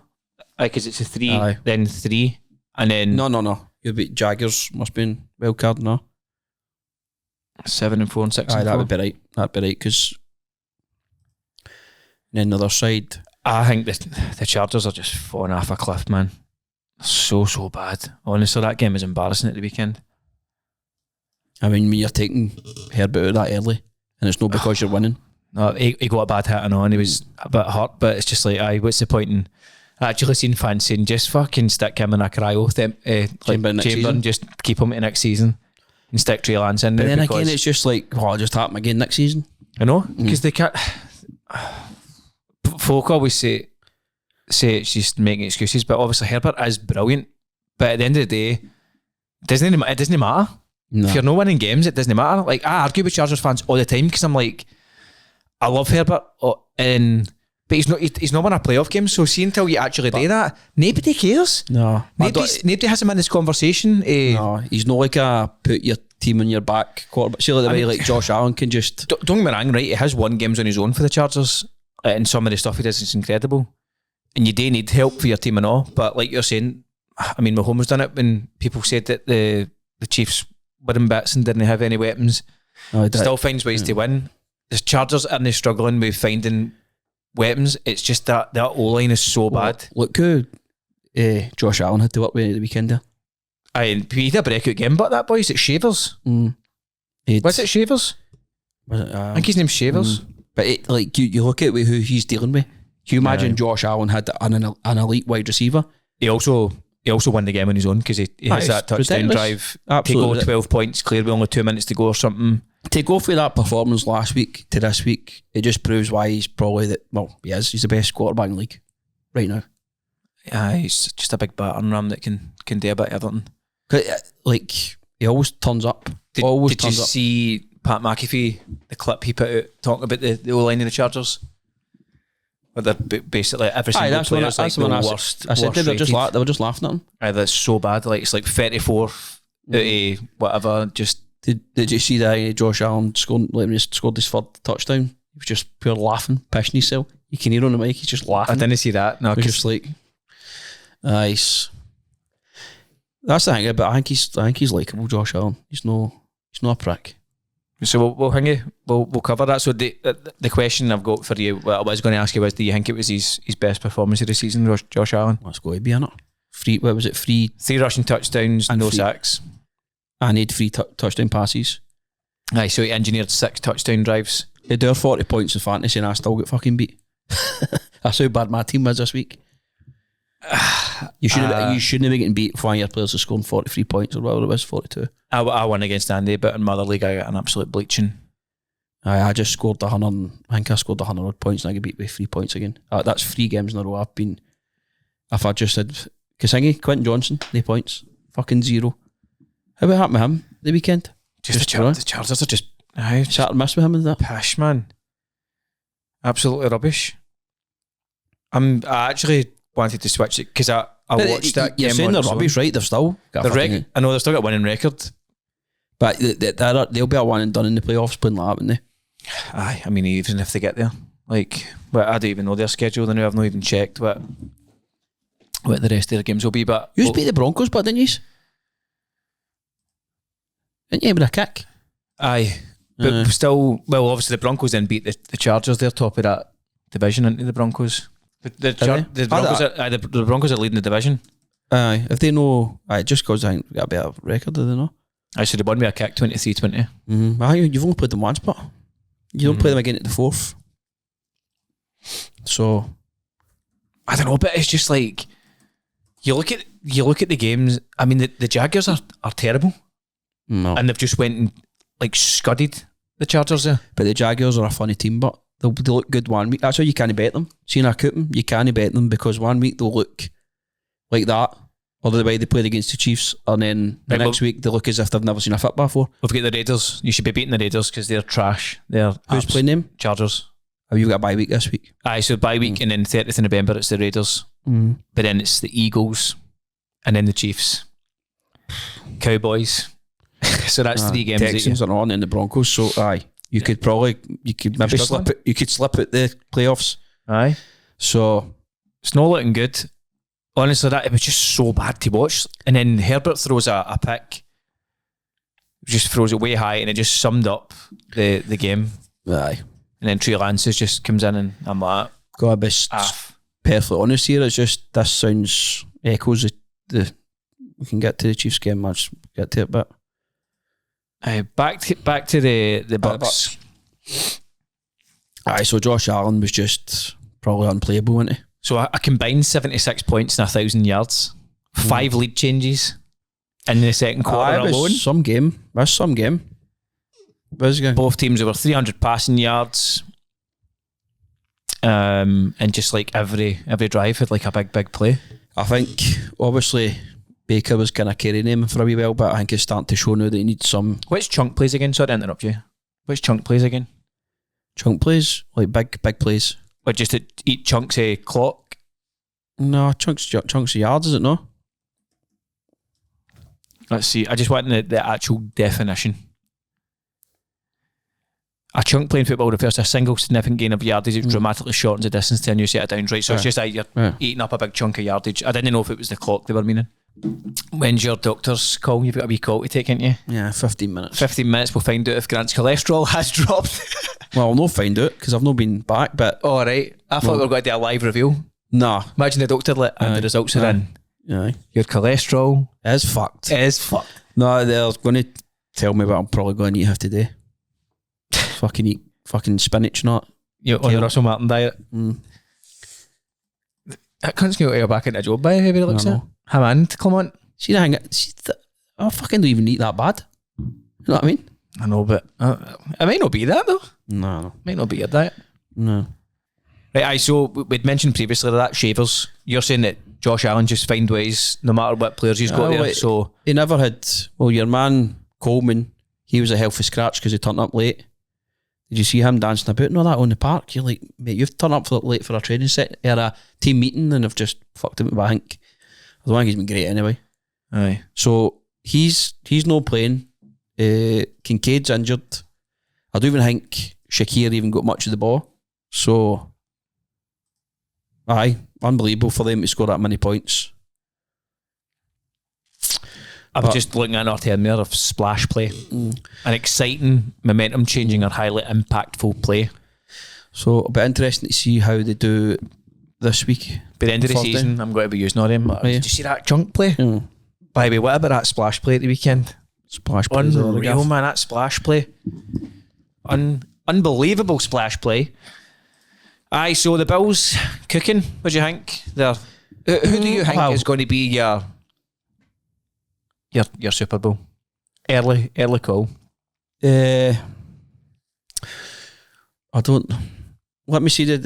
Because it's a 3, then 3, and then... No. You'll be Jaggers, must be in wild card, no? 7 and 4 and 6 and 4. That would be right. That'd be right, because... then the other side... I think the Chargers are just falling off a cliff, man. So bad. Honestly, that game was embarrassing at the weekend. I mean, when you're taking Herbert out that early, and it's not because you're winning. No, he got a bad hit and on. He was a bit hurt, but it's just like, what's the point in... I actually seen fans saying, just fucking stick him in a cryo chamber and just keep him to next season and stick Trey Lance in there. But then again, it's just like, it'll just happen again next season. I know, because they can't... Folk always say it's just making excuses, but obviously Herbert is brilliant. But at the end of the day, it doesn't matter. No. If you're not winning games, it doesn't matter. Like, I argue with Chargers fans all the time because I'm like, I love Herbert, but he's not won a playoff game, so see until you actually do that, nobody cares. No. Nobody has him in this conversation. No, he's not like a put your team on your back quarterback. See, like the way like Josh Allen can just... Don't get me wrong, right? He has won games on his own for the Chargers, and some of the stuff he does is incredible. And you do need help for your team and all, but like you're saying, I mean, Mahomes done it when people said that the Chiefs were in bits and didn't have any weapons. Still finds ways to win. The Chargers aren't struggling with finding weapons. It's just that O-line is so bad. Look who Josh Allen had to work with at the weekend there. He did a breakout game, but that boy, is it Shavers? Was it Shavers? I think his name's Shavers. But you look at who he's dealing with. Can you imagine Josh Allen had an elite wide receiver? He also won the game on his own because he has that touchdown drive. Absolutely. To go 12 points clear with only 2 minutes to go or something. To go through that performance last week to this week, it just proves why he's probably he's the best quarterback in the league right now. He's just a big battering ram that can do a bit of everything. He always turns up. Did you see Pat McAfee, the clip he put out talking about the O-line of the Chargers? Where they're basically every single player is like the worst. I said they were just laughing at him. That's so bad. Like it's like 34 out of whatever. Just did you see that Josh Allen scored when he scored his third touchdown? He was just pure laughing, pissing himself. You can hear on the mic, he's just laughing. I didn't see that. No, just like nice. That's the thing, but I think he's likeable, Josh Allen. He's not a prick. So we'll cover that. So the question I've got for you, what I was going to ask you was, do you think it was his best performance of the season, Josh Allen? That's got to be, innit? Three rushing touchdowns and no sacks. And he had 3 touchdown passes. Aye, so he engineered 6 touchdown drives. He did 40 points in fantasy and I still get fucking beat. That's how bad my team was this week. You shouldn't have been getting beat for one of your players who scored 43 points or whatever it was, 42. I won against Andy, but in Mother League I got an absolute bleaching. I just scored 100. I think I scored 100 odd points and I got beat by 3 points again. That's 3 games in a row if I just said Kasingi, Quentin Johnson, no points, fucking 0. How about happened with him the weekend? The Chargers are just sat and missed with him and that. Pish, man. Absolutely rubbish. I actually wanted to switch it because I watched that game. You're saying they're rubbish, right? They've still got I know they've still got a winning record. But they'll be a one and done in the playoffs playing like that, wouldn't they? Aye, I mean, even if they get there. I don't even know their schedule. I know I've not even checked what the rest of their games will be. But you beat the Broncos, but didn't you? Didn't you with a kick? Aye. But still, obviously the Broncos then beat the Chargers. They're top of that division, aren't they, the Broncos? The Broncos are leading the division. Aye, if they know, just because I think they got a better record, do they know? I should have won me a kick 23-20. You've only played them once, but you don't play them again at the 4th. So I don't know, but it's just like you look at the games. I mean, the Jaguars are terrible. No, and they've just went and scudded the Chargers there. But the Jaguars are a funny team, but they look good one week. That's why you can't bet them. See in our Coopin, you can't bet them because one week they'll look like that, or the way they played against the Chiefs, and then the next week they look as if they've never seen a football before. We've got the Raiders. You should be beating the Raiders because they're trash. Who's playing them? Chargers. Have you got a bye week this week? Aye, so bye week and then 30th of November it's the Raiders. But then it's the Eagles and then the Chiefs. Cowboys. So that's 3 games. Texans are on in the Broncos, so you could maybe slip it. You could slip at the playoffs. Aye. So it's not looking good. Honestly, it was just so bad to watch. And then Herbert throws a pick. Just throws it way high and it just summed up the game. Aye. And then Trey Lances just comes in and I'm like, gotta be perfectly honest here. It's just this sounds echoes the we can get to the Chiefs game match. Get to it, but back to the Bucks. So Josh Allen was just probably unplayable, wasn't he? So a combined 76 points and 1,000 yards, 5 lead changes in the second quarter alone. Some game. That's some game. Both teams over 300 passing yards, and just every drive had a big play. I think obviously Baker was kind of carrying him for a wee while, but I think it's starting to show now that he needs some. Which chunk plays again? Sorry to interrupt you. Which chunk plays again? Chunk plays? Big plays. But just to eat chunks of clock? No, chunks of yards, is it no? Let's see. I just want the actual definition. A chunk playing football refers to a single significant gain of yardage which dramatically shortens the distance to a new set of downs, right? So it's just you're eating up a big chunk of yardage. I didn't know if it was the clock they were meaning. When's your doctor's call? You've got a wee call to take, ain't you? Yeah, 15 minutes. 15 minutes, we'll find out if Grant's cholesterol has dropped. Well, I'll not find out because I've not been back, but... All right. I thought we were going to do a live reveal. Nah. Imagine the doctor and the results are in. Aye. Your cholesterol It's fucked. is fucked. No, they're going to tell me what I'm probably going to eat today. Fucking eat fucking spinach, not. You're on the Russell Martin diet. That cunt's going to go back into a job by the way it looks I at. know. Him and Clement. See, I fucking don't even eat that bad. You know what I mean? I know, but it might not be that though. No. Might not be your diet. No. Right, aye, so we'd mentioned previously that shavers. You're saying that Josh Allen just find ways no matter what players he's got there. Well, So he never had. Well, your man Coleman, he was a healthy scratch because he turned up late. Did you see him dancing about and all that on the park? You're like, mate, you've turned up late for a training set or a team meeting and have just fucked him. But I think he's been great anyway. aye. So he's not playing. Kincaid's injured. I don't even think Shakir even got much of the ball. So, aye, unbelievable for them to score that many points. I was just looking at our term there of splash play. An exciting, momentum changing or highly impactful play. So it'll be interesting to see how they do this week. By the end of the Thursday. season, I'm going to be using all them. yeah. Did you see that chunk play? By the way, what about that splash play at the weekend? Splash play. is all the Unreal, gaff. man, that splash play. Unbelievable splash play. Aye, so the Bills cooking, what do you think? Who do you think Well- is going to be your Super Bowl? Early call. I don't. Let me see the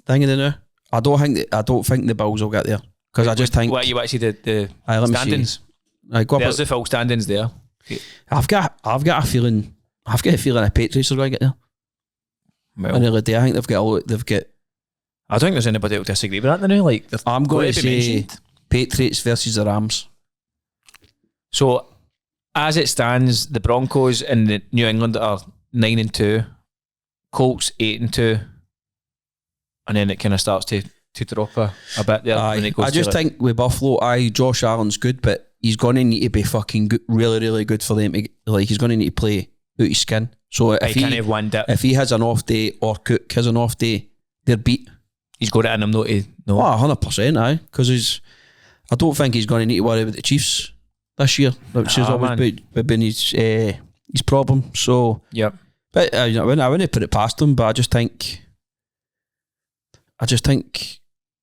thing in there now. I don't think the Bills will get there because I just think. What you actually the Aye, let me standings? see. Aye, go up There's a- the full standings there. I've got a feeling. The Patriots are going to get there. Well, I really do. I think they've got. I don't think there's anybody who'll disagree with that now. Like, they're I'm going to to be say mentioned. Patriots versus the Rams. So, as it stands, the Broncos and the New England are 9-2, Colts 8-2, and then it kind of starts to drop a bit there. when it goes I just to, like, think with Buffalo, Josh Allen's good, but he's going to need to be fucking good, really, really good for them. He's going to need to play out his skin. So I can't have one dip. if he has an off day or Cook has an off day, they're beat. He's got it in him, no. Oh, 100%, aye. Because I don't think he's going to need to worry about the Chiefs this year, which has always been his problem. So, Yep. but I wouldn't put it past him. But I just think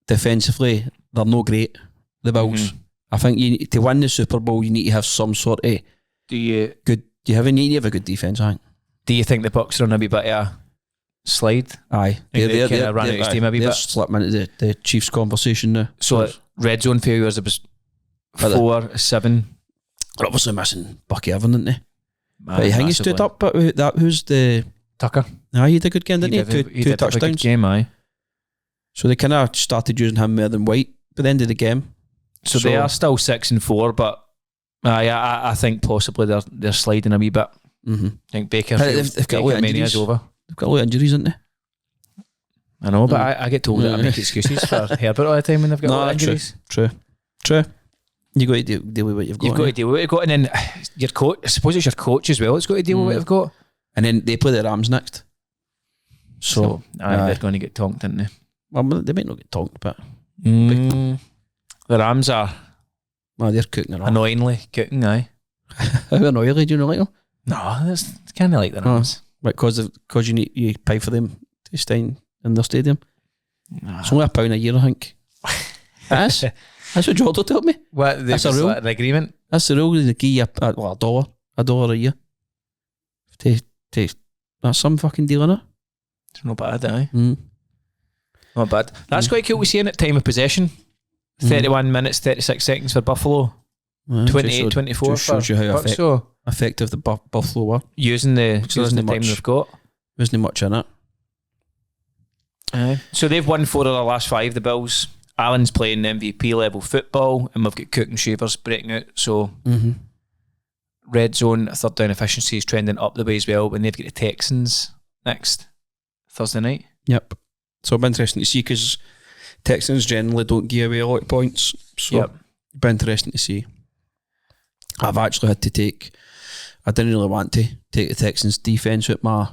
defensively they're no great. The Bills. I think to win the Super Bowl, you need to have some sort of Do you good. You need to have a good defense. I think. the Bucks are on a wee bit of a slide? Aye, They kinda ran out of steam a wee they're bit. slipping into the Chiefs conversation now. So RedZone failures, it was But 4-7. they're obviously missing Bucky Evan, didn't they? Man, But I think he stood massively. up. But who's the? Tucker. Aye, he did a good game, didn't he? He Two did have a good touchdowns. game, aye. So they kind of started using him more than White by the end of the game. So they are still 6-4, but I think possibly they're sliding a wee bit. Mm-hmm. I think Baker They've got a lot of Mania's injuries. over. They've got a lot of injuries, haven't they? I know, but I get told that I Yeah. make excuses for Herbert all the time when they've got a lot of true. injuries. True. You got to deal with what you've got. You've got to deal with what you've got, and then your coach. I suppose it's your coach as well. It's got to deal with what you've got. And then they play the Rams next. So They're going to get tonked, aren't they? well, they might not get talked, but The Rams are they're cooking it off. annoyingly cooking. Aye. How annoyingly do you not like them? No, it's kind of like the Rams. Because you pay for them to stay in their stadium. It's only £1 a year, I think. That's what Jordan told me. What? That's a rule. An agreement. That's the rule. They give you a dollar a year. That's some fucking deal, innit? It's not bad, aye. Mm. Not bad. That's quite cool. We see in it time of possession. 31 minutes, 36 seconds for Buffalo. 28-24 for shows you how Bucks. So effective the Buffalo were. using the isn't time much. they've got. Wasn't much in it. So they've won 4 of their last 5, the Bills. Allen's playing MVP level football, and we've got Cook and Shavers breaking out. So Red Zone, third down efficiency is trending up the way as well, and they've got the Texans next Thursday night. Yep. So it'll be interesting to see because Texans generally don't give away a lot of points. So it'll be interesting to see. I've actually had to I didn't really want to take the Texans defence with my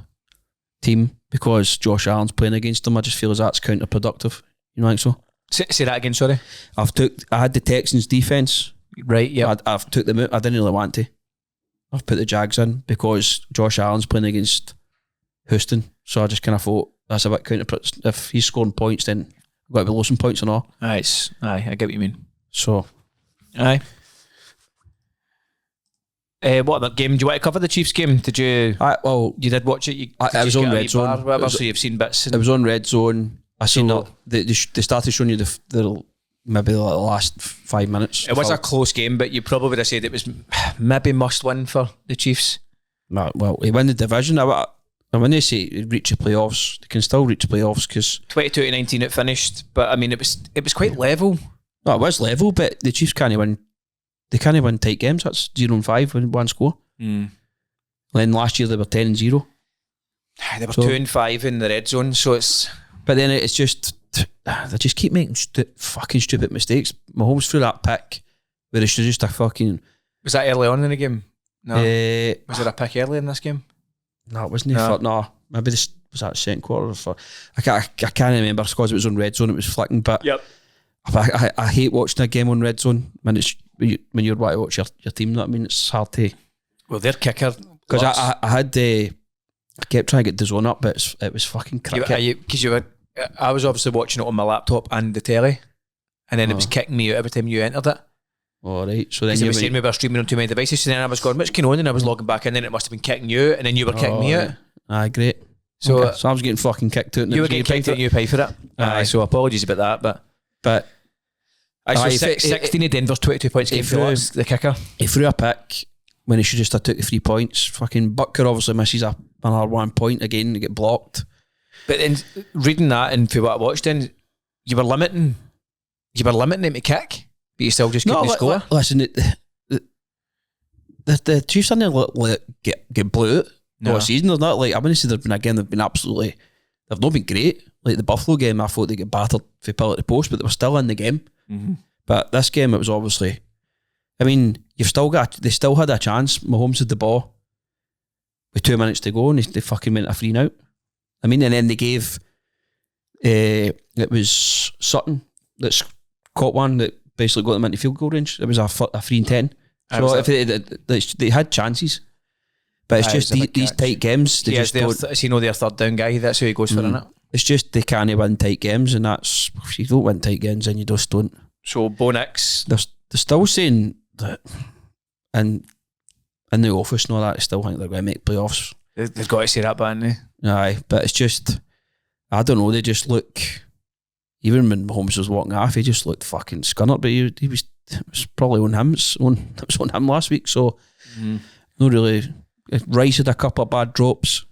team because Josh Allen's playing against them. I just feel as that's counterproductive. You know, think so? Say that again, sorry. I had the Texans defence. Right, yeah. I've took them out. I didn't really want to. I've put the Jags in because Josh Allen's playing against Houston. So I just kind of thought that's a bit counterproductive. If he's scoring points, then I've got to be losing points and all. Aye, I get what you mean. So, aye. What about game? Do you want to cover the Chiefs game? Did you? Well, you did watch it. I was on RedZone. So you've seen bits. It was on RedZone. I seen that they started showing you the maybe the last 5 minutes. It was a close game, but you probably would have said it was maybe must win for the Chiefs. Well, he won the division. And when they say reach the playoffs, they can still reach the playoffs because 22-19 it finished. But I mean, it was quite level. No, it was level, but the Chiefs can't win. They can't win tight games. That's 0-5 with one score. And then last year they were 10-0. They were 2-5 in the red zone. So it's. But then it's just they just keep making fucking stupid mistakes. Mahomes threw that pick where it should just a fucking. Was that early on in the game? No. Was it a pick early in this game? No, it wasn't. No, maybe this was that second quarter. I can't remember because it was on RedZone. It was flicking, but yep. I hate watching a game on RedZone when you're wanting to watch your team. That I mean, it's hard to. Well, their kicker because I had I kept trying to get the zone up, but it was fucking cricket. Because I was obviously watching it on my laptop and the telly, and then it was kicking me out every time you entered it. All right, so then you were saying we were streaming on too many devices, so then I was going, what's going on? And I was logging back in, and it must have been kicking you out, and then you were kicking me out. Aye, great. So I was getting fucking kicked out. You were getting kicked out and you pay for it. Aye, so apologies about that, but I 16 of Denver's 22 points game for the kicker. He threw a pick when he should just have took the 3 points. Fucking Butker obviously misses another 1 point again to get blocked. But then reading that and for what I watched, then you were limiting him to kick, but you still just couldn't score. Listen, the Chiefs didn't get blew out all season. They're not like, I wouldn't say they've been absolutely, they've not been great. Like the Buffalo game, I thought they get battered for pillar to post, but they were still in the game. Mm-hmm. But this game, it was obviously, I mean, they still had a chance. Mahomes had the ball with 2 minutes to go and they fucking went a free and out. I mean, and then they gave, it was Sutton that's caught one that basically got them into field goal range. It was a 3-10. So if they had chances. But it's just these tight games. They just their third down guy, that's who he goes for, innit? It's just they can't win tight games, and that's, if you don't win tight games, then you just don't. So Bo Nix, they're still saying that in the office and all that, they still think they're going to make playoffs. They've got to say that, but haven't they? Aye, but it's just, I don't know, they just look, even when Mahomes was walking off, he just looked fucking scunnered, but it was probably on him. It was on him last week, so not really. Rice had a couple of bad drops.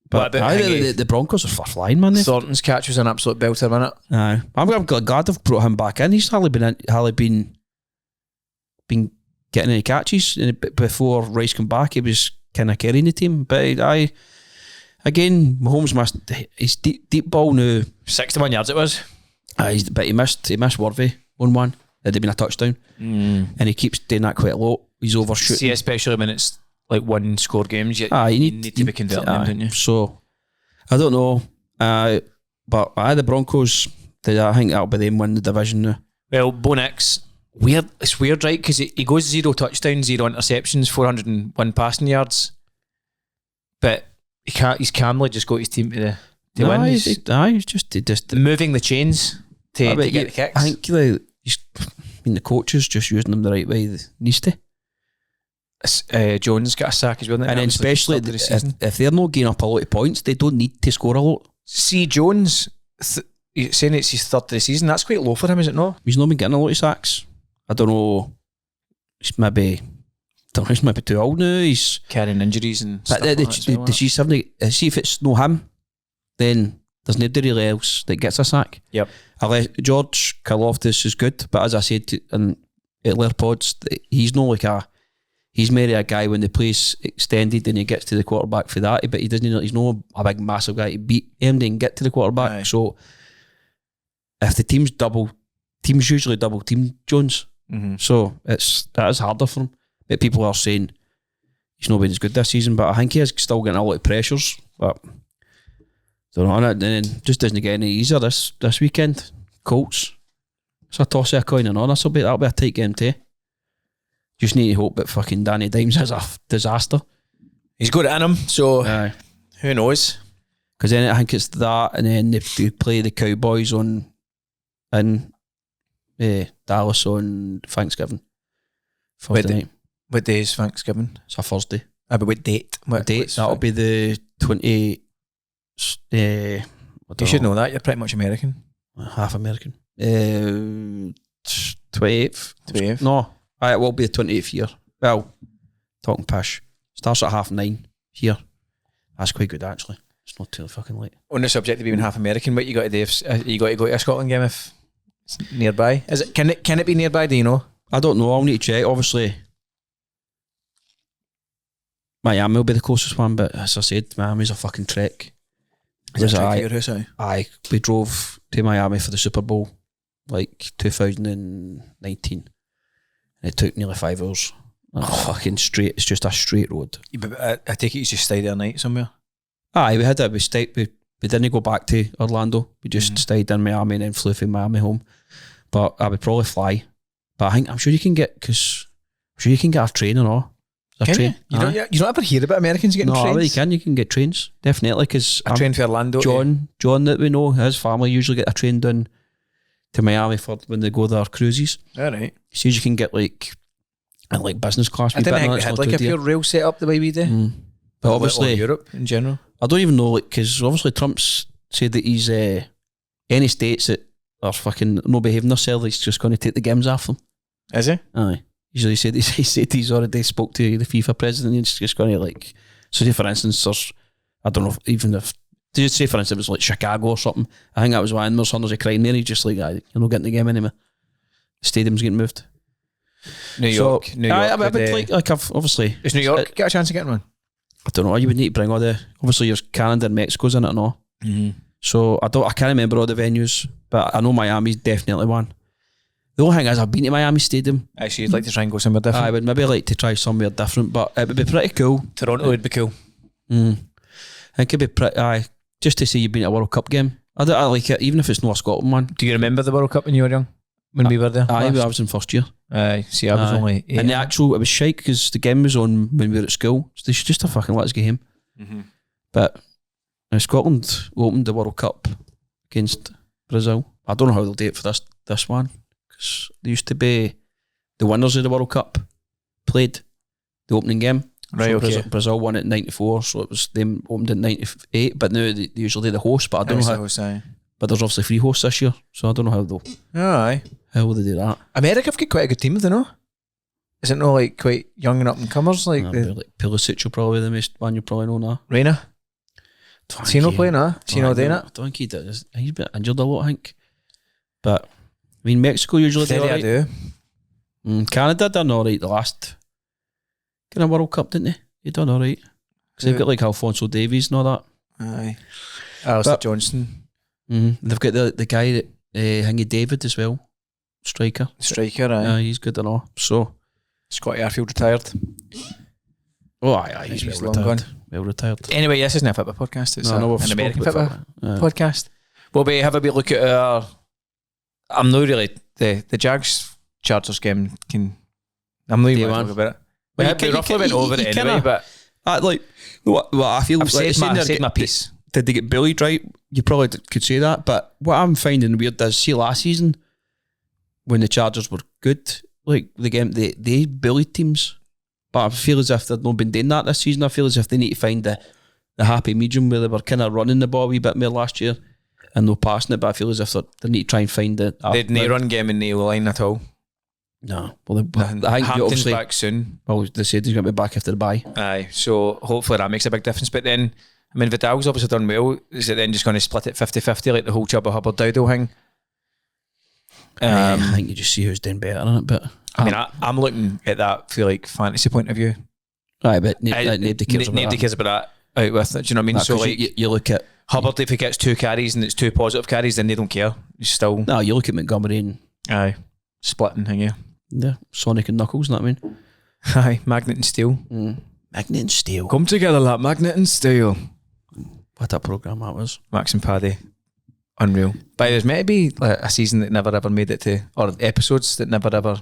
But the Broncos are for flying, man. Thornton's catch was an absolute belter, wasn't it? Aye. I'm glad they've brought him back in. He's hardly been getting any catches. Before Rice came back, he was kind of carrying the team. But again, Mahomes missed his deep ball now. 61 yards it was. But he missed Worthy on one. It'd have been a touchdown. And he keeps doing that quite a lot. He's overshooting. See, especially when it's like one score games, you need to be converting them, don't you? So, I don't know. But the Broncos, I think that'll be them win the division now. Well, Bo Nix, it's weird, right? Because he goes 0 touchdowns, 0 interceptions, 401 passing yards. But he's calmly just got his team to win. He's just moving the chains to get the kicks. I think the coaches just using them the right way they needs to. Jones got a sack as well, and then especially if they're not getting up a lot of points, they don't need to score a lot. See, Jones saying it's his third of the season, that's quite low for him, is it not? He's not been getting a lot of sacks. I don't know. He's maybe too old now. He's carrying injuries and stuff. See if it's no him, then there's nobody really else that gets a sack. Yep. George Karlaftis is good, but as I said in earlier pods, he's not like he's merely a guy when the play's extended and he gets to the quarterback for that, but he's not a big massive guy to beat him and get to the quarterback. Aye. So if the teams usually double team Jones, so that is harder for him. But people are saying he's not been as good this season, but I think he is still getting a lot of pressures. But don't know, and then just doesn't get any easier this weekend. Colts So I toss a coin and all. That'll be a tight game too. Just need to hope that fucking Danny Dimes is a disaster. He's got it in him, so who knows? Because then I think it's that, and then they play the Cowboys in Dallas on Thanksgiving. Thursday night. What day is Thanksgiving? It's a Thursday. But what date? What date? That'll be the 20. You should know that. You're pretty much American. Half American. 28th. 28th. No, it will be the 28th here. Well, talking pish. Starts at 9:30 here. That's quite good actually. It's not too fucking late. On the subject of being half American, what you got to do? You got to go to a Scotland game if it's nearby. Is it? Can it be nearby? Do you know? I don't know. I'll need to check. Obviously, Miami will be the closest one, but as I said, Miami's a fucking trek. Is it your house? We drove to Miami for the Super Bowl, like 2019, and it took nearly 5 hours. Fucking straight. It's just a straight road. I take it you just stayed there a night somewhere. We had it. We didn't go back to Orlando. We just stayed in Miami and then flew from Miami home. But I would probably fly. But I'm sure you can get a train and all. You don't ever hear about Americans getting trains? No, you can. You can get trains, definitely. Because a train for Orlando. John that we know, his family usually get a train down to Miami for when they go their cruises. All right. He says you can get like business class. I didn't think we had like a pure rail set up the way we do. But obviously, Europe in general. I don't even know, because obviously Trump's said that he's any states that are fucking not behaving themselves, he's just going to take the games off them. Is he? Aye. He said he's already spoke to the FIFA president. And he's just going to so say for instance, there's, I don't know did you say for instance it was like Chicago or something? I think that was why there's hundreds of crime there. He's just like, you're not getting the game anymore. The stadium's getting moved. New York. I've obviously. Is New York get a chance of getting one? I don't know. You would need to bring all the. Obviously, there's Canada and Mexico's in it and all. Mm-hmm. So I can't remember all the venues, but I know Miami's definitely one. The only thing is, I've been to Miami Stadium. Actually, you'd like to try and go somewhere different. I would maybe like to try somewhere different, but it would be pretty cool. Toronto would be cool. It could be pretty. Just to see you've been to a World Cup game. I like it, even if it's not a Scotland one. Do you remember the World Cup when you were young? When we were there? I was in first year. See, I was only 8. And it was shite because the game was on when we were at school. So they should just have fucking let us get him. Mm-hmm. But Scotland opened the World Cup against Brazil. I don't know how they'll do it for this one, because there used to be the winners of the World Cup played the opening game. Right, so okay. Brazil won it in 94, so it was them opened in 98, but now they usually do the host, but I don't know how. But there's obviously 3 hosts this year, so I don't know how will they do that. America have got quite a good team, they know. Is it not like quite young and up and comers? Like Pulisic will probably be the most one you probably know now. Reina? Tino playing, huh? Tino doing it? I don't think he does. He's been injured a lot, I think. But I mean, Mexico usually do alright. Canada done alright the last kind of World Cup, didn't they? They done alright. Because they've got like Alfonso Davies and all that. Aye. Alistair Johnston. They've got the guy that Hingy David as well. Striker, aye. Yeah, he's good and all. So Scotty Arfield retired. Oh, aye, he's well retired. Well retired. Anyway, this isn't a football podcast. It's an American football podcast. Well, we have a wee look at our. I'm not really the Jags Chargers game. I'm not even talking about it. Well, we roughly went over it anyway, but what I feel I've said my piece. Did they get bullied right? You probably could say that, but what I'm finding weird is, see last season when the Chargers were good, like the game, they bullied teams. But I feel as if they've not been doing that this season. I feel as if they need to find the happy medium where they were kind of running the ball a wee bit more last year and no passing it. But I feel as if they need to try and find the. They had no run game in the O-line at all. No. Well, I think Hampton's back soon. Well, they said he's going to be back after the bye. Aye, so hopefully that makes a big difference. But then, I mean, Vidal's obviously done well. Is it then just going to split it 50-50 like the whole Chubba Hubbard Dowdle thing? I think you just see who's doing better on it, but I mean, I'm looking at that for like fantasy point of view. Right, but nobody cares about that out with it. Do you know what I mean? So like you look at Hubbard, if he gets 2 carries and it's 2 positive carries, then they don't care. He's still you look at Montgomery and splitting thing, yeah, Sonic and Knuckles. Know what I mean? Aye, Magnet and Steel. Magnet and Steel. Come together like Magnet and Steel. What that program that was? Max and Paddy. Unreal. But there's meant to be like a season that never ever made it to, or episodes that never ever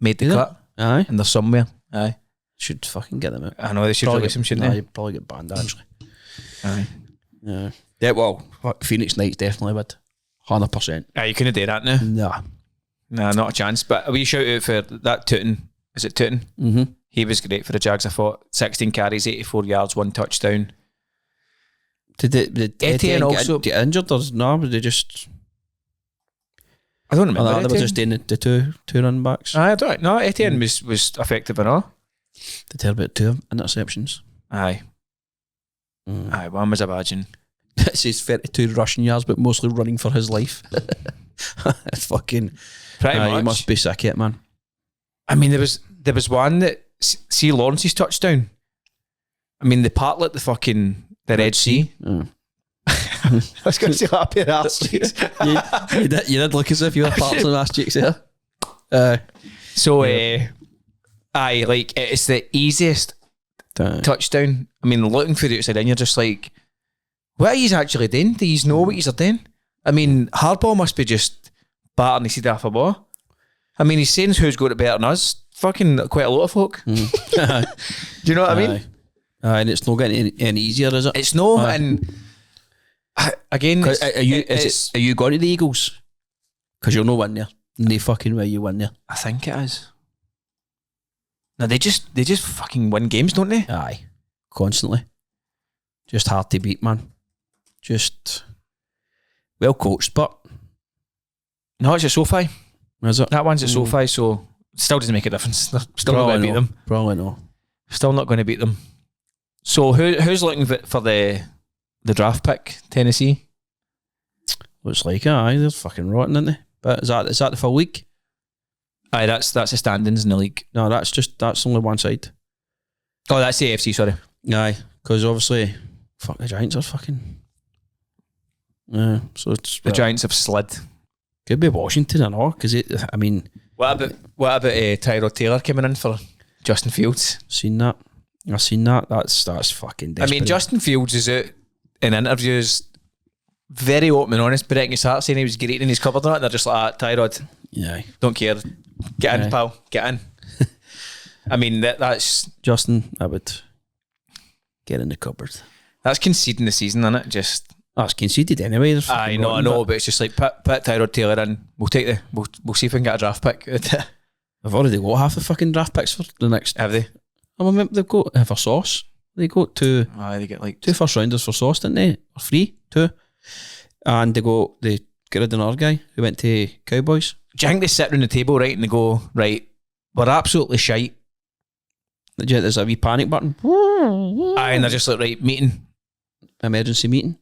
made the cut. Aye. And they're somewhere. Aye. Should fucking get them out. I know, they should release them, shouldn't they? You'd probably get banned, actually. Aye. Yeah. Yeah, well, Phoenix Knights definitely would. 100%. Aye, you couldn't do that now. Nah. Nah, not a chance. But a wee shout out for that Tooting. Is it Tooting? Mm-hmm. He was great for the Jags, I thought. 16 carries, 84 yards, 1 touchdown. Did Etienne also get injured or no? Was they just... I don't remember. They were just doing the two running backs. I don't know. Etienne was effective enough. Did hear about 2 interceptions. Aye. Aye, one was a badging. It says 32 rushing yards, but mostly running for his life. It's fucking... Pretty much. He must be sick of it, man. I mean, there was one that... See Lawrence's touchdown? I mean, the partlet, the Red Sea. Oh. I was going to say that pair of arse cheeks. you did look as if you were parts of the ass cheeks there. So, aye, like, it's the easiest touchdown. I mean, looking for the outside in, you're just like, what are you actually doing? Do you know what you're doing? I mean, Hardball must be just batting his head off a ball. I mean, he's saying who's got it better than us. Fucking quite a lot of folk. Do you know what I mean? And it's not getting any easier, is it? It's no, and again, are you going to the Eagles? Because you'll not win there. No fucking way you win there. I think it is. No, they just fucking win games, don't they? Aye, constantly. Just hard to beat, man. Just well coached, but no, it's at SoFi. Is it? That one's at SoFi, so it still doesn't make a difference. They're still not going to beat them. Probably not. Still not going to beat them. So who's looking for the draft pick? Tennessee. Looks like it. Aye, they're fucking rotten, aren't they? But is that the full week? Aye, that's the standings in the league. No, that's only one side. Oh, that's the AFC. Sorry. Aye, because obviously, fuck, the Giants are fucking. Yeah, so it's The Giants have slid. Could be Washington or not, because I mean, what about Tyrod Taylor coming in for Justin Fields? Seen that? I've seen that. That's fucking desperate. I mean, Justin Fields is out in interviews, very open and honest, breaking his heart, saying he was great in his cupboard and that. They're just like, Tyrod, yeah, don't care, get in, pal, get in. I mean, that's Justin. I would get in the cupboard. That's conceding the season, isn't it? Just that's conceded anyway. I know, but it's just like put Tyrod Taylor in. We'll see if we can get a draft pick. I've already got half the fucking draft picks for the next. Have they? I remember they've got for Sauce. They got two. They get like 2 first rounders for Sauce, didn't they? Or 3, 2. And they get rid of another guy who went to Cowboys. Do you think they sit around the table, right, and they go, right, we're absolutely shite. There's a wee panic button. Aye, and they're just like, right, meeting. Emergency meeting.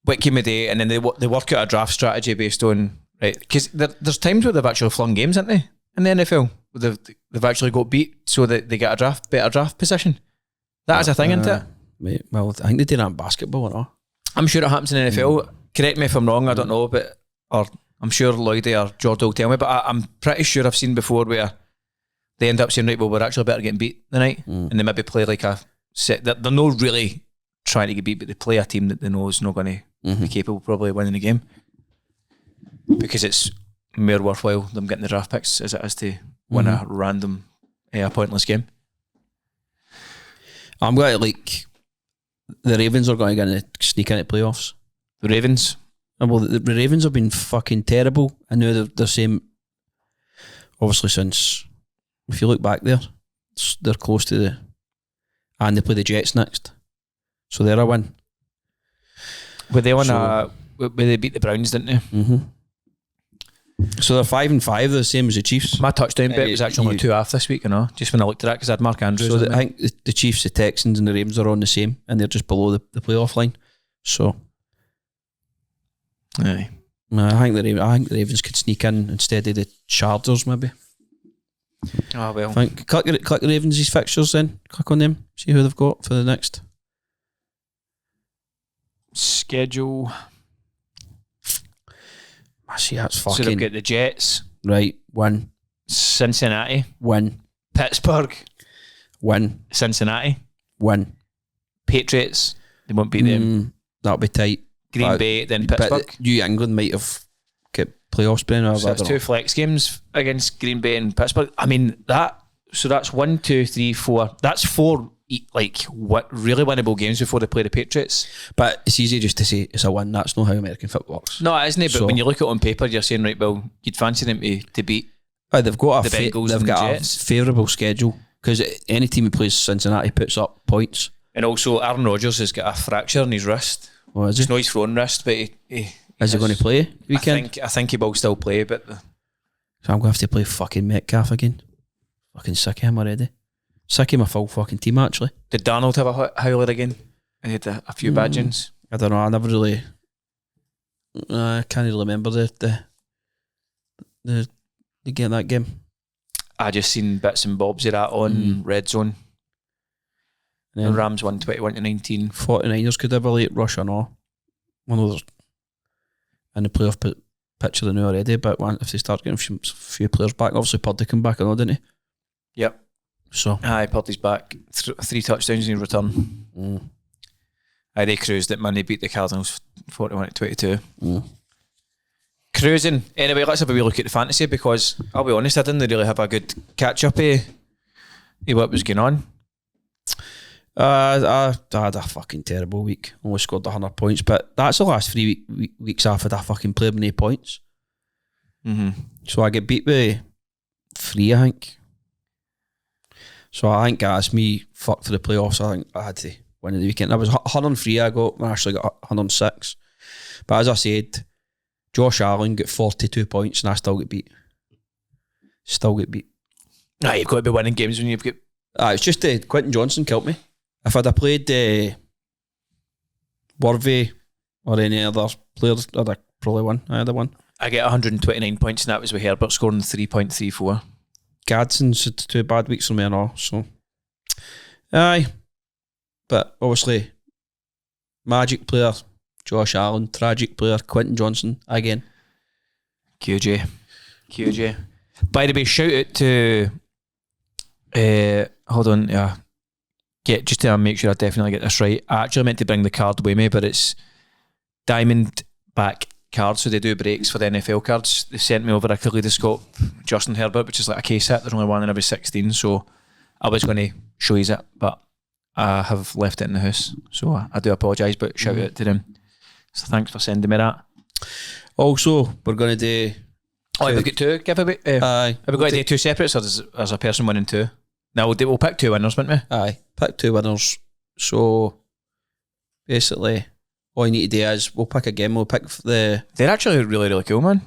What came a day, and then they work out a draft strategy based on, right, because there's times where they've actually flung games, haven't they, in the NFL? Where they've actually got beat so that they get a better draft position. That is a thing, isn't it? Mate, well, I think they do that in basketball or not. I'm sure it happens in the NFL. Correct me if I'm wrong, I don't know, or I'm sure Lloydie or Jordan will tell me, but I'm pretty sure I've seen before where they end up saying, right, well, we're actually better getting beat tonight, and they maybe play like a set. They're not really trying to get beat, but they play a team that they know is not going to be capable probably of winning the game, because it's more worthwhile them getting the draft picks as it is to win a random pointless game. I'm going to the Ravens are going to sneak into playoffs. The Ravens? Well, the Ravens have been fucking terrible. I know they're same, obviously, since, if you look back there, they're close to and they play the Jets next. So they're a win. But they won where they beat the Browns, didn't they? Mm-hmm. So they're 5-5, they're the same as the Chiefs. My touchdown bet was actually only 2-2 this week, just when I looked at that, because I had Mark Andrews. So I think the Chiefs, the Texans and the Ravens are on the same, and they're just below the playoff line. So aye. I think the Ravens could sneak in instead of the Chargers, maybe. Oh well. Click the Ravens' fixtures then. Click on them. See who they've got for the next schedule. I see that's fucking. So they've got the Jets. Right. Win. Cincinnati. Win. Pittsburgh. Win. Cincinnati. Win. Patriots. They won't beat them. That'll be tight. Green Bay, then Pittsburgh. But New England might have got playoffs playing. So that's 2 flex games against Green Bay and Pittsburgh. I mean, that's 1, 2, 3, 4. That's 4 like what really winnable games before they play the Patriots. But it's easy just to say it's a win. That's not how American football works. No, isn't it? But when you look at it on paper, you're saying, right, well, you'd fancy them to beat they've got the Bengals they've and got the Jets. a favourable schedule because any team who plays Cincinnati puts up points. And also, Aaron Rodgers has got a fracture in his wrist. Oh, is he? It's not his thrown wrist, but he is he going to play weekend? I think he will still play, but So I'm going to have to play fucking Metcalf again. Fucking sick of him already. Sick of my full fucking team, actually. did Darnold have a howler again? He had a few badgings. I don't know. I never really. I can't really remember the game, that game. I just seen bits and bobs of that on RedZone. The Rams won 21-19. 49ers could have a late rush or no. One of those in the playoff picture they knew already, but if they start getting a few players back, obviously Purdy come back, I know, didn't he? Yep. So Purdy's back. 3 touchdowns in return. They cruised it, man. They beat the Cardinals 41-22. Cruising. Anyway, let's have a wee look at the fantasy, because I'll be honest, I didn't really have a good catch up of what was going on. I had a fucking terrible week. Only scored 100 points, but that's the last 3 weeks I've had a fucking played many points. So I get beat by 3, I think. So I think that's me fucked for the playoffs. I think I had to win the weekend. I was 103 I got, I actually got 106. But as I said, Josh Allen got 42 points and I still get beat. You've got to be winning games when you've got... It's just Quentin Johnson killed me. If I'd have played Worthy or any other players, I'd have probably won. I had won. I get 129 points and that was with Herbert scoring 3.34. Gadsden's had 2 bad weeks for me and all, so aye. But obviously, magic player Josh Allen, tragic player Quentin Johnson again. QJ. By the way, shout out to hold on, just to make sure I definitely get this right. I actually meant to bring the card with me, but it's Diamond back cards, so they do breaks for the NFL cards. They sent me over a kaleidoscope Justin Herbert, which is like a case set. There's only one in every 16, so I was going to show you it, but I have left it in the house, so I do apologise, but shout out to them. So thanks for sending me that. Also, we're going to do... have we got 2 giveaway? Aye. Have we got to do 2 separates, or as a person winning 2? No, we'll pick 2 winners, won't we? Aye, pick 2 winners. So, basically, all you need to do is we'll pick a game. We'll pick They're actually really, really cool, man.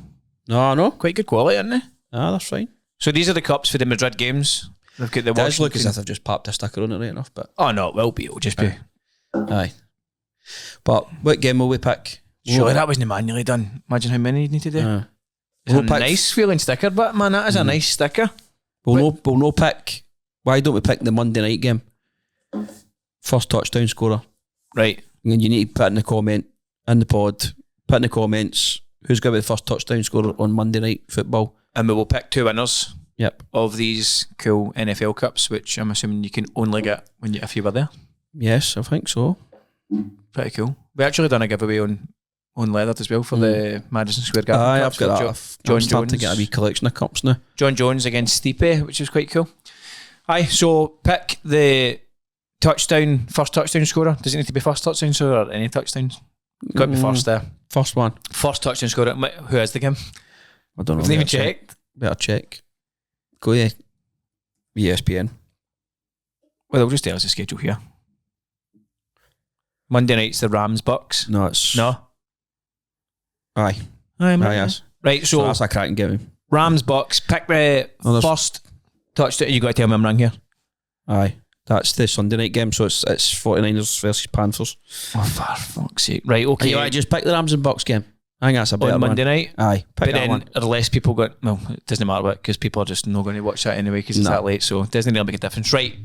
No. Quite good quality, aren't they? That's fine. So these are the cups for the Madrid games. They've got the... It does look as if I've just popped a sticker on it right enough, but... Oh, no, it will be. It'll just be... Aye. But what game will we pick? Surely that wasn't manually done. Imagine how many you need to do. It's a nice feeling sticker, but man, that is a nice sticker. We'll no pick... Why don't we pick the Monday night game? First touchdown scorer. Right. And you need to put in the comment, in the pod, put in the comments, who's going to be the first touchdown scorer on Monday night football. And we will pick 2 winners. Yep. Of these cool NFL cups, which I'm assuming you can only get if you were there. Yes, I think so. Pretty cool. We actually done a giveaway on Leather as well for the Madison Square Garden. Aye, I've got that. John Jones to get a wee collection of cups now. John Jones against Stipe, which is quite cool. Aye, so pick the first touchdown scorer. Does it need to be first touchdown scorer or any touchdowns? Got to be first there. First one. First touchdown scorer. Who is the game? I don't know. Haven't even checked. Better check. Go to ESPN. Well, they'll just tell us the schedule here. Monday night's the Rams Bucks. No, it's... No? Aye. Yes. Right, so that's a cracking game. Rams Bucks. Pick the first touchdown. You got to tell me I'm wrong here. Aye. That's the Sunday night game, so it's 49ers versus Panthers. Oh, for fuck's sake. Right, okay. Anyway, just pick the Rams and Bucks game. I think that's a better on Monday one. night? Aye. But then, unless people got... Well, it doesn't matter what, because people are just not going to watch that anyway because it's that late, so it doesn't really make a difference. Right.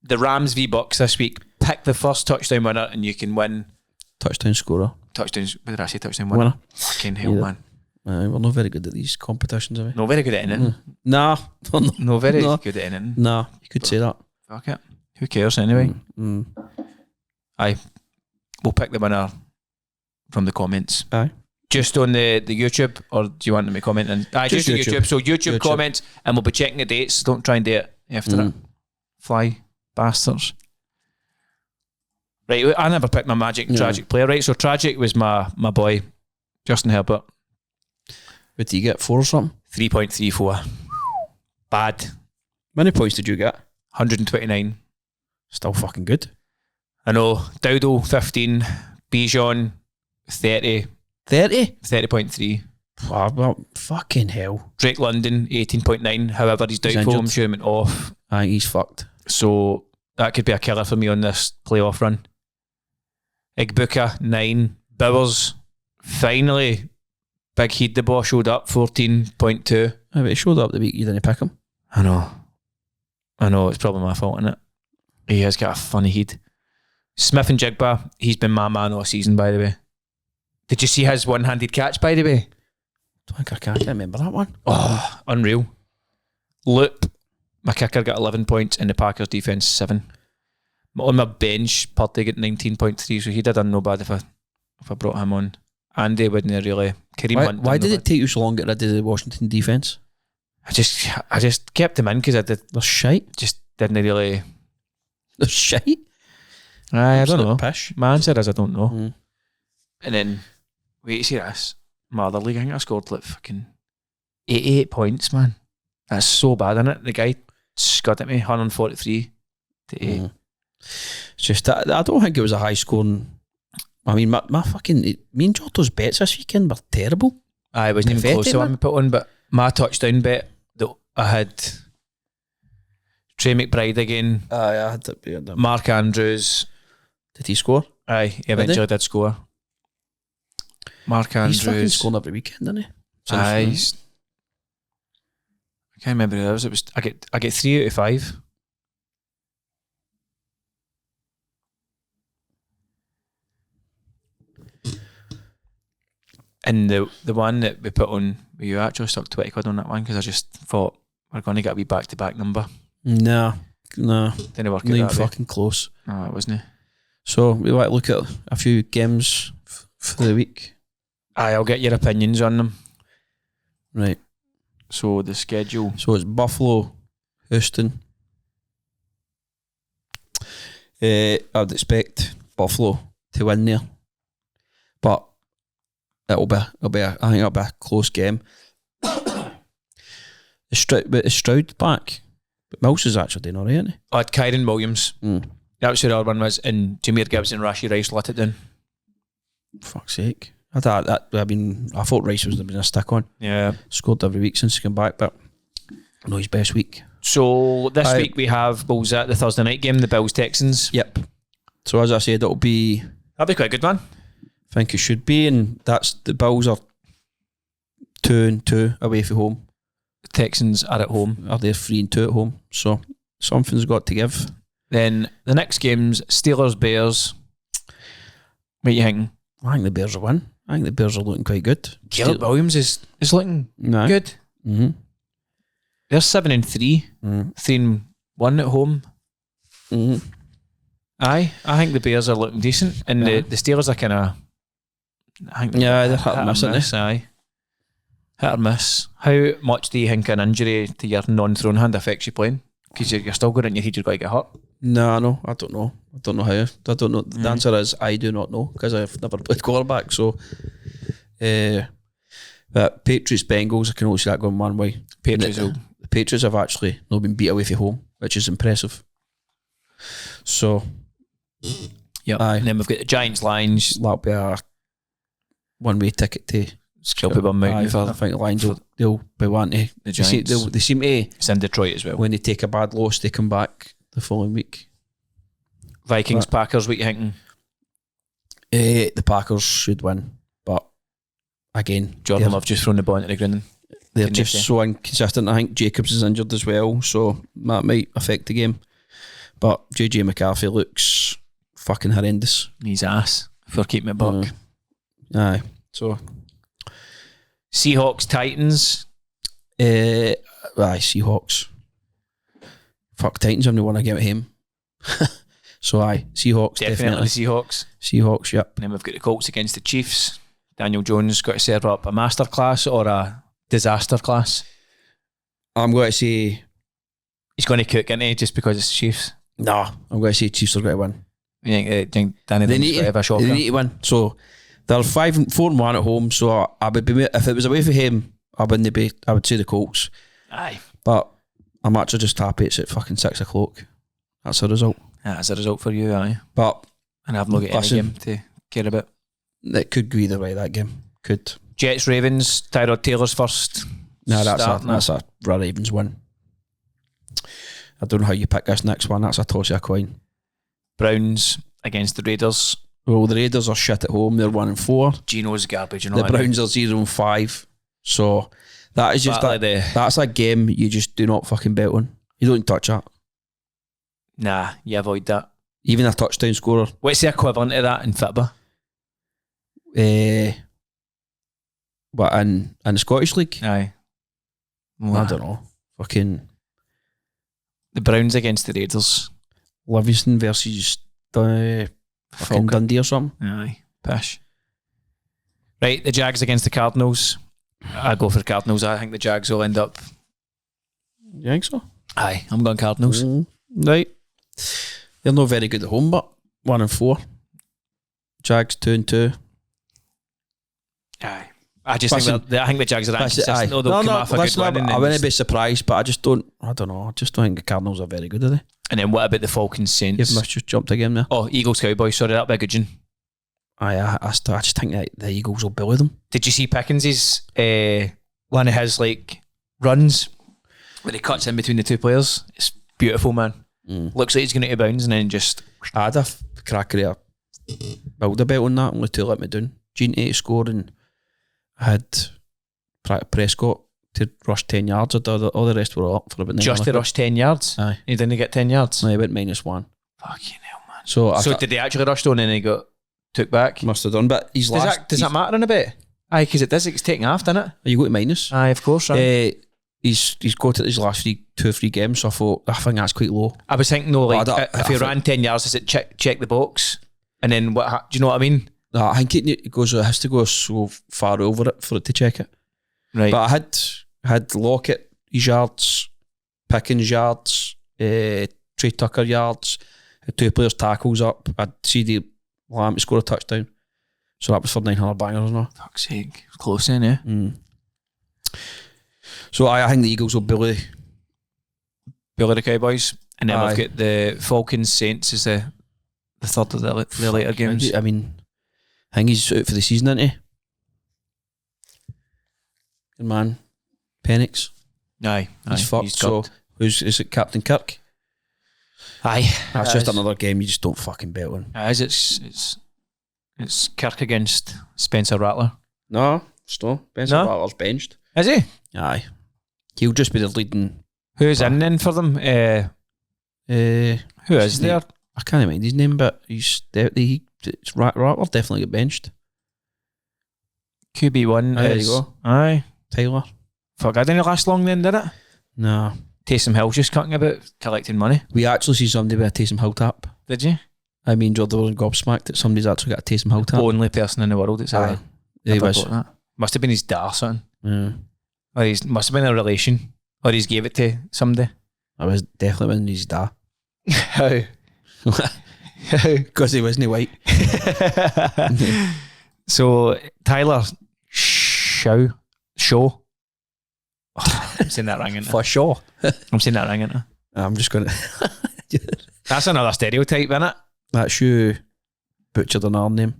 The Rams v Bucks this week. Pick the first touchdown winner and you can win... Touchdown scorer. Touchdowns... What did I say? Touchdown winner? Fucking hell, man. We're not very good at these competitions, are we? Not very good at anything. Nah. Not very good at anything. Nah, you could say that. Fuck it. Who cares anyway? Aye. We'll pick the winner from the comments. Aye. Just on the YouTube, or do you want them to comment? Just YouTube. So YouTube comments, and we'll be checking the dates. Don't try and do it after it. Fly bastards. Right, I never picked my tragic player. Right, so tragic was my boy Justin Herbert. What did you get? 4 or something? 3.34. Bad. How many points did you get? 129. Still fucking good. I know. Dowdle 15. Bijan 30. 30? 30.3. Oh, well, fucking hell. Drake London 18.9. However, he's doubtful. I'm sure he went off. I think he's fucked. So that could be a killer for me on this playoff run. Igbuka 9. Bowers finally. Big Heedebo showed up 14.2. Yeah, but he showed up the week you didn't pick him. I know, it's probably my fault, isn't it? He has got a funny head. Smith and Jigba, he's been my man all season, by the way. Did you see his one-handed catch, by the way? I can't remember that one. Oh, unreal. Loop, my kicker got 11 points and the Packers defence 7. On my bench, Purdy got 19.3, so he did no bad if I brought him on. Andy wouldn't really. Why did it take you so long to get rid of the Washington defence? I just kept him in because they're shite. Just didn't really. They're shite? I don't know. Pish. My answer is I don't know. And then, wait, see this? Mother League, I think I scored like fucking 88 points, man. That's so bad, isn't it? The guy scud at me, 143 to 8. It's just, I don't think it was a high scoring. I mean, my fucking, me and Jotto's bets this weekend were terrible. I wasn't even close to one we put on, but my touchdown bet that I had Trey McBride again. I had to. Mark Andrews. Did he score? Aye, he eventually did score. Mark Andrews. He's fucking scoring every weekend, doesn't he? Aye. I can't remember who it was. I get 3 out of 5. And the one that we put on, you actually stuck 20 quid on that one because I just thought we're going to get a wee back-to-back number. No. Didn't work out that way. Fucking close. No, it wasn't. So we might look at a few games for the week. Aye, I'll get your opinions on them. Right. So the schedule. So it's Buffalo, Houston. I'd expect Buffalo to win there, but I think it'll be a close game. Is Stroud back? But Mills is actually doing alright, isn't he? I had Kyron Williams. That was who the other one was, and Jameer Gibbs and Rashie Rice let it down. Fuck's sake. I thought Rice was been a stick on. Yeah. Scored every week since he came back, but no, his best week. So this week we have Bulls at the Thursday night game, the Bills Texans. Yep. So as I said, that'll be quite a good one. I think it should be, and that's the Bills are 2-2 away from home. The Texans are at home. Are they 3-2 at home? So something's got to give. Then the next game's Steelers Bears. What are you thinking? I think the Bears will win. I think the Bears are looking quite good. Caleb Williams is looking good. Mm-hmm. They're 7-3, 3-1 at home. Mm-hmm. Aye, I think the Bears are looking decent, and the Steelers are kind of. They're hit or miss, aren't they? Aye, hit or miss. How much do you think an injury to your non-thrown hand affects you playing? Because you're still going in your head, you're going to get hurt. No, I don't know. I don't know how. I don't know. The answer is I do not know because I've never played quarterback. So, but Patriots Bengals, I can only see that going one way. The Patriots have actually not been beat away from home, which is impressive. So, yeah. And then we've got the Giants Lions. That'll be a one-way ticket to Scalpy Bum Mountain. I think the Lions they'll be wanting to. The Giants. They seem to. It's in Detroit as well. When they take a bad loss, they come back the following week. Vikings Packers. What you thinking? The Packers should win, but again, Jordan Love just thrown the ball into the ground. They're just so inconsistent. I think Jacobs is injured as well, so that might affect the game. But JJ McCarthy looks fucking horrendous. He's ass for keeping it buck. Aye. So Seahawks Titans. Seahawks. Fuck Titans. I'm the one I get with him. So aye, Seahawks Definitely definitely. Seahawks. Yep. And then we've got the Colts against the Chiefs. Daniel Jones got to serve up a masterclass or a disaster class. I'm going to say He's going to cook, isn't he, just because it's Chiefs? no. I'm going to say Chiefs are going to win. You think Danny They Dink's need going to have a shocker? They need to win. So they're 4-1 at home. So I would be, if it was away from him, I wouldn't be. I would say the Colts. Aye. But I'm actually just happy it's at fucking 6 o'clock. That's the result. That's a result for you, aye. But And I've not got any game to care about. it could go either way, that game. Could. Jets, Ravens, Tyrod Taylor's first. No, that's start, a Ravens win. I don't know how you pick this next one. That's a toss of a coin. Browns against the Raiders. Well, the Raiders are shit at home. They're 1-4. Geno's garbage, you know The what I mean? Browns are 0-5. So that is just that's a game you just do not fucking bet on. You don't touch that. Nah, you avoid that. Even a touchdown scorer. What's the equivalent of that in football? What in the Scottish League? Aye. I don't know. Fucking The Browns against the Raiders. Livingston versus fucking Falcon. Dundee or something. Aye. Pish. Right, the Jags against the Cardinals. I go for the Cardinals. I think the Jags will end up. You think so? Aye, I'm going Cardinals. Right. They're not very good at home, but 1-4. Jags 2-2. Aye. I think the Jags are that consistent, though. They'll come off a good win. And I wouldn't be surprised, but I don't know. I just don't think the Cardinals are very good, are they? And then what about the Falcons Saints? You've just jumped again there. Oh, Eagles Cowboys. Sorry, that'll be a good one. I just think that the Eagles will bully them. Did you see Pickins's one of his runs where he cuts in between the two players? It's beautiful, man. Looks like he's going to bounce and then just. I had a cracker there. Build a bet on that, only to let me down. Gene to score, and I had Prescott to rush 10 yards. All the rest were up for about 9. Just to rush 10 yards? Aye. He didn't get 10 yards? No, he went -1. Fucking hell, man. So did they actually rush on and he got took back? Must have done, but he's Does that matter in a bit? Aye, because it does. It's taken off, doesn't it? You go to minus. Aye, of course. Right. He's got it his last 2 or 3 games, so I think that's quite low. I was thinking, no, like, if he I ran 10 yards, does it check the box? And then what? Do you know what I mean? No, I think it has to go so far over it for it to check it. Right. But I had Lockett his yards, Pickens yards, Trey Tucker yards, had 2 players tackles up. I'd CD Lamb to score a touchdown. So that was for 900 bangers, no? Fuck's sake. Close in, eh? So I think the Eagles will bully the Cowboys. And then we've got the Falcons Saints as the third of the later games. I mean, I think he's out for the season, isn't he? Good man. Penix. Aye. He's fucked. So is it Captain Kirk? Aye. That's just another game you just don't fucking bet on. It's Kirk against Spencer Rattler. No, Spencer Rattler's benched. Is he? Aye. He'll just be the leading. Who's in then for them? Who is there? I can't mind his name, but Rattler definitely get benched. QB1 There you go. Aye. Taylor. Fuck, I didn't last long then, did it? No. Taysom Hill's just cutting about collecting money. We actually see somebody with a Taysom Hill tap. Did you? I mean, Jordan was gobsmacked that somebody's actually got a Taysom Hill tap. Only person in the world that's ever he was. got that. Must have been his dad or something. Yeah. Or must have been a relation. Or he's gave it to somebody. I was definitely when his dad. How? Because he wasn't white. So Tyler Shaw. I'm saying that wrong, isn't For sure. I'm saying that wrong, isn't I'm just going to... That's another stereotype, isn't it? That's you butchered another name.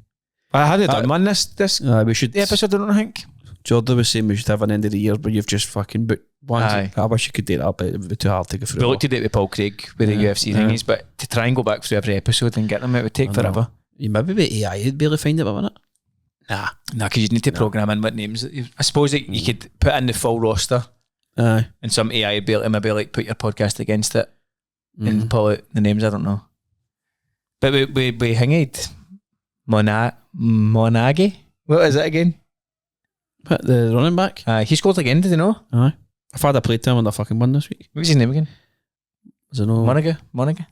I had it done one this we should... the episode, I don't think. Jordan was saying we should have an end of the year, but you've just fucking booked one. Aye. I wish you could do that, but it would be too hard to go through. We looked at it with Paul Craig with the UFC thingies, but to try and go back through every episode and get them, it would take forever. You maybe with AI, you'd barely find it, wouldn't it? Nah, because you'd need to program in what names. I suppose you could put in the full roster, and some AI would be able to maybe like put your podcast against it and pull out the names. I don't know. But we hinged Monagi. What is it again? But the running back? He scored again, did you know? Aye. I've had a play time on the fucking one this week. What was his name again? I don't know. Monagai? Monagai?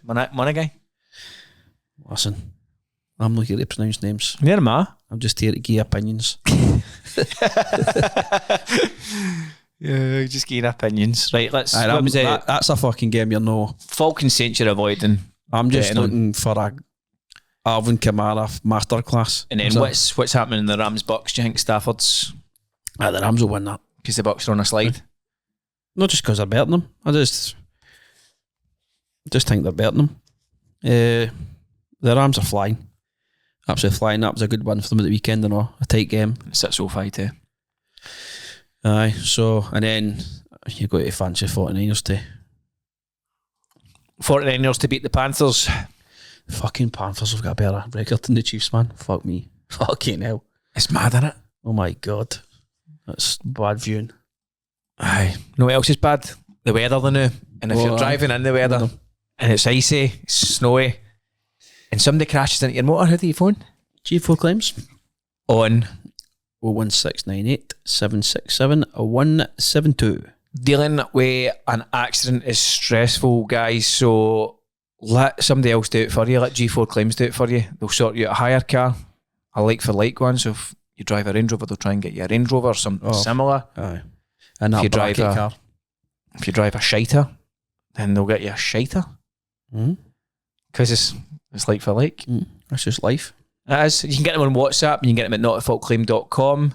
Monagai? Listen, I'm not here to pronounce names. Near ma. I'm just here to give opinions. Yeah, just getting opinions. Right, let's... Aye, what was it? that's a fucking game, you know. Falcon Saints you're avoiding. I'm just Getting on. looking for a Alvin Kamara masterclass. And then what's happening in the Rams-Bucks? Do you think Stafford's... The Rams will win that. Because the Bucks are on a slide? Not just because they're better than them. I just think they're better than them. The Rams are flying. Absolutely flying. That was a good one for them at the weekend and all. A tight game. It's at SoFi too. Aye, so, and then you go to fancy 49ers to... 49ers to beat the Panthers. Fucking Panthers have got a better record than the Chiefs, man. Fuck me. Fucking hell. It's mad, isn't it? Oh my God. That's bad viewing. Aye. No, what else is bad? The weather, the new. And if you're driving in the weather and it's icy, it's snowy, and somebody crashes into your motor, how do you phone? G4 claims On 01698 767 172. dealing with an accident is stressful, guys, so let somebody else do it for you. Let G4 Claims do it for you. They'll sort you out a hire car, a like for like one. So if you drive a Range Rover, they'll try and get you a Range Rover or something similar. Aye. And If you that drive bracket a- car. If you drive a shiter, then they'll get you a shiter because it's like for like. That's just life. It is. You can get them on WhatsApp and you can get them at notaffaultclaim.com.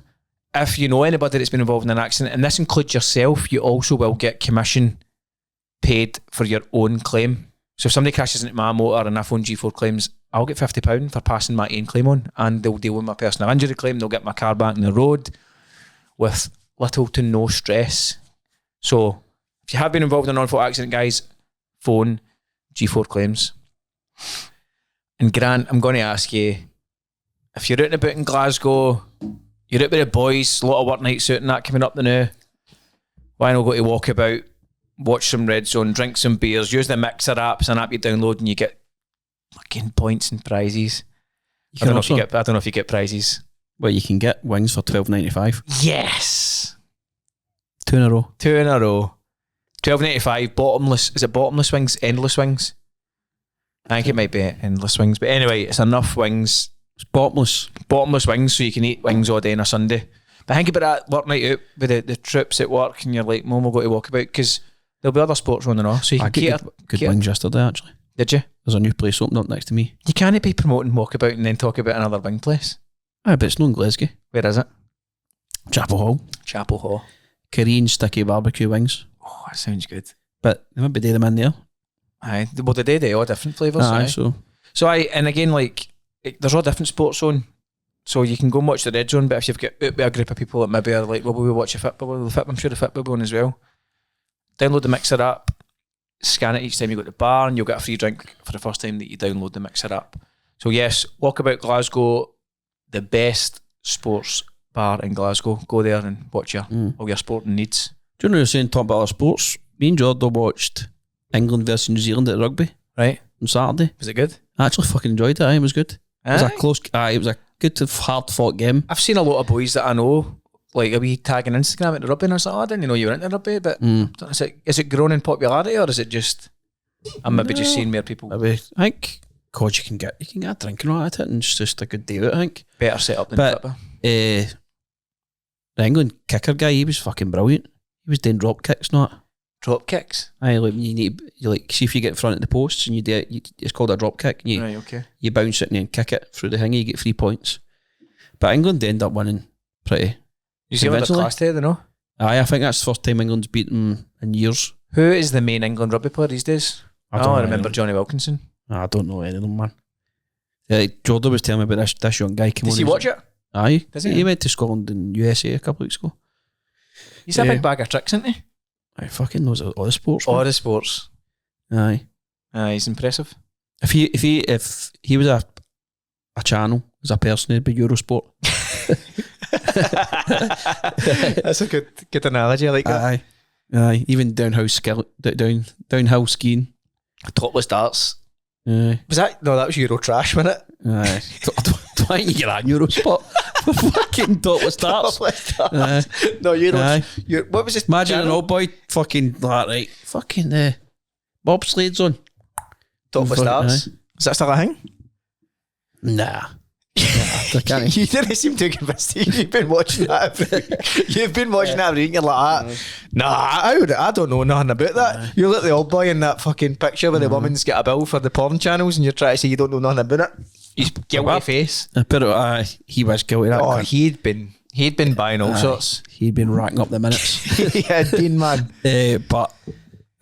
If you know anybody that's been involved in an accident, and this includes yourself, you also will get commission paid for your own claim. So if somebody crashes into my motor and I phone G4 Claims, I'll get £50 for passing my own claim on, and they'll deal with my personal injury claim. They'll get my car back on the road with little to no stress. So if you have been involved in an on-fault accident, guys, phone G4 Claims. And Grant, I'm going to ask you, if you're out and about in Glasgow, you're out with the boys, a lot of work nights out and that coming up the now, why not go to Walkabout, watch some RedZone, drink some beers, use the Mixer app, it's an app you download and you get fucking points and prizes. I don't know if you get prizes. Well, you can get wings for $12.95. Yes! 2 in a row. 2 in a row. $12.95, bottomless. Is it bottomless wings? Endless wings? I think it might be endless wings. But anyway, it's enough wings. It's bottomless. Bottomless wings, so you can eat wings all day on a Sunday. But think about that work night out with the troops at work and you're like, Mum, we'll go to Walkabout because there'll be other sports on and off. So you I can get good wings yesterday, actually. Did you? There's a new place opened up next to me. You can't be promoting Walkabout and then talk about another wing place. Aye, but it's not in Glasgow. Where is it? Chapel Hall. Chapel Hall. Korean sticky barbecue wings. Oh, that sounds good. But they might be doing them in there. Aye. Well, they all different flavours. Aye, so... So and again, like, there's all different sports on. So you can go and watch the RedZone, but if you've got out with a group of people that maybe are like, well, we'll watch a football, I'm sure the football one as well. Download the Mixer app, scan it each time you go to the bar, and you'll get a free drink for the first time that you download the Mixer app. So yes, Walkabout Glasgow, the best sports bar in Glasgow. Go there and watch all your sporting needs. Do you know you're saying talk about other sports? Me and Jordan watched England versus New Zealand at rugby. Right. On Saturday. Was it good? I actually fucking enjoyed it. It was good. It was a close... it was a good, hard fought game. I've seen a lot of boys that I know, like a wee tag on Instagram at the rugby, and I was like, oh, I didn't know you were into rugby, but is it grown in popularity, or is it just... I'm maybe just seeing more people... Maybe, I think... God, you can get a drink and all at it, and it's just a good day out, I think. Better set up than football. The England kicker guy, he was fucking brilliant. He was doing drop kicks, not... Drop kicks? Aye, like you like see if you get in front of the posts and you do it, it's called a drop kick. And you bounce it and then kick it through the thingy, you get 3 points. But England end up winning pretty. You see what the class there, no? Aye, I think that's the first time England's beaten in years. Who is the main England rugby player these days? I remember Johnny Wilkinson. I don't know any of them, man. Jordan was telling me about this young guy. Does he watch it? Aye. He went to Scotland and USA a couple of weeks ago. He's a big bag of tricks, isn't he? I fucking knows all the sports. All the sports. Aye. He's impressive. If he was a channel as a person, it'd be Eurosport. That's a good analogy. I like that. Aye. Even downhill skiing. Topless darts. Aye. Was that? No, that was Euro trash, wasn't it? Aye. Why don't you get that Eurosport? Fucking Topless Darts. No, Euro. What was this? Imagine an old boy fucking right. Fucking bobsleighs on. Topless Darts. Is that still a thing? Nah. I can't. You didn't seem too convinced. You've been watching that. You've been watching that every week. You're like, I don't know nothing about that. You're like the old boy in that fucking picture where the woman's got a bill for the porn channels and you're trying to say you don't know nothing about it. He's guilty face. But he was guilty. That cunt. He'd been buying all sorts. He'd been racking up the minutes. He had been, man. But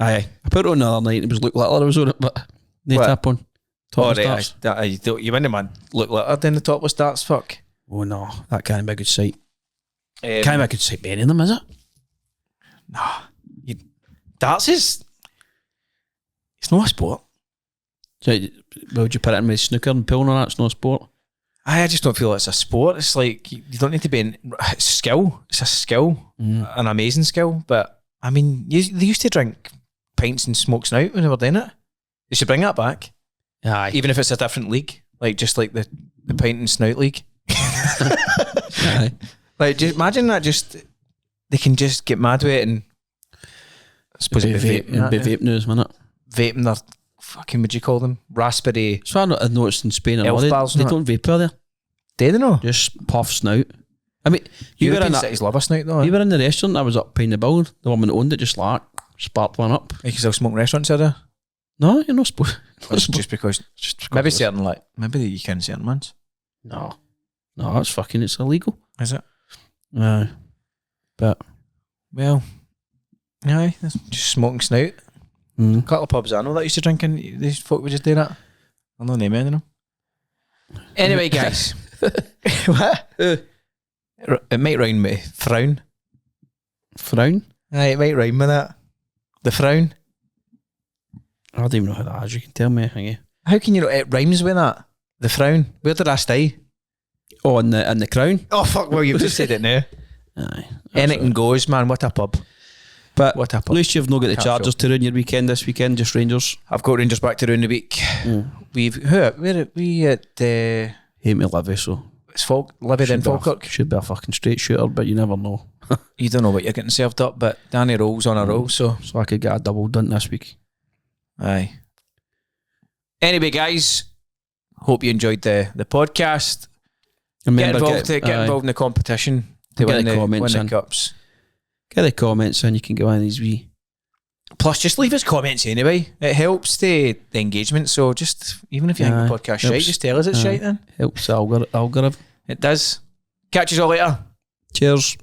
I put it on the other night. It was Luke Littler was on it, but they tap on. Topless Darts. You wouldn't man look like that in the Topless Darts, fuck. Oh no, that can't be a good sight. Can't be a good sight for any of them, is it? Nah. Darts is... It's not a sport. So, would you put it in with snooker and pool and all that? It's not a sport? I just don't feel it's a sport. It's like, you don't need to be in... It's skill. It's a skill. An amazing skill. But, I mean, they used to drink pints and smoke snout when they were doing it. They should bring that back. Aye. Even if it's a different league, like just like the pint and snout league. Aye. Like, just imagine that. Just they can just get mad with it and I suppose it'd be vape news, man. Vaping their fucking, what do you call them? Raspberry. So I noticed in Spain and all Elf bars, they don't vape there. Do they know? Just puff snout. I mean, you were in that. Cities love a snout though. You were in the restaurant. I was up paying the bill. The woman that owned it just like sparked one up. You can still smoke in restaurants, are there? No, you're not supposed. Just because maybe certain maybe you can certain ones. No, it's fucking. It's illegal. Is it? But well, no, just smoking snout. A couple of pubs I know that used to drink and these folk would just do that. I know name any of them. Anyway, guys, what? It might rhyme with frown. Frown? Aye, it might rhyme with that. The frown. I don't even know how that is. You can tell me. Thingy. How can you know it rhymes with that? The frown. Where did I stay? Oh, in the Crown. Oh fuck! Well, you've just said it now. Aye. Anything goes, man. What a pub. But what a pub. At least you've not got the Chargers to ruin your weekend this weekend. Just Rangers. I've got Rangers back to ruin the week. Where are we at? Hate me, Livy. So it's Livy then Falkirk. Should be a fucking straight shooter, but you never know. You don't know what you're getting served up. But Danny rolls on a roll, so I could get a double done this week. Aye. Anyway, guys, hope you enjoyed the podcast. Remember, get involved in the competition to win the cups. Get the comments in. You can get one of these wee. Plus, just leave us comments anyway. It helps the engagement. So just even if you think the podcast shite, just tell us it's shite then. Helps the algorithm. It does. Catch you all later. Cheers.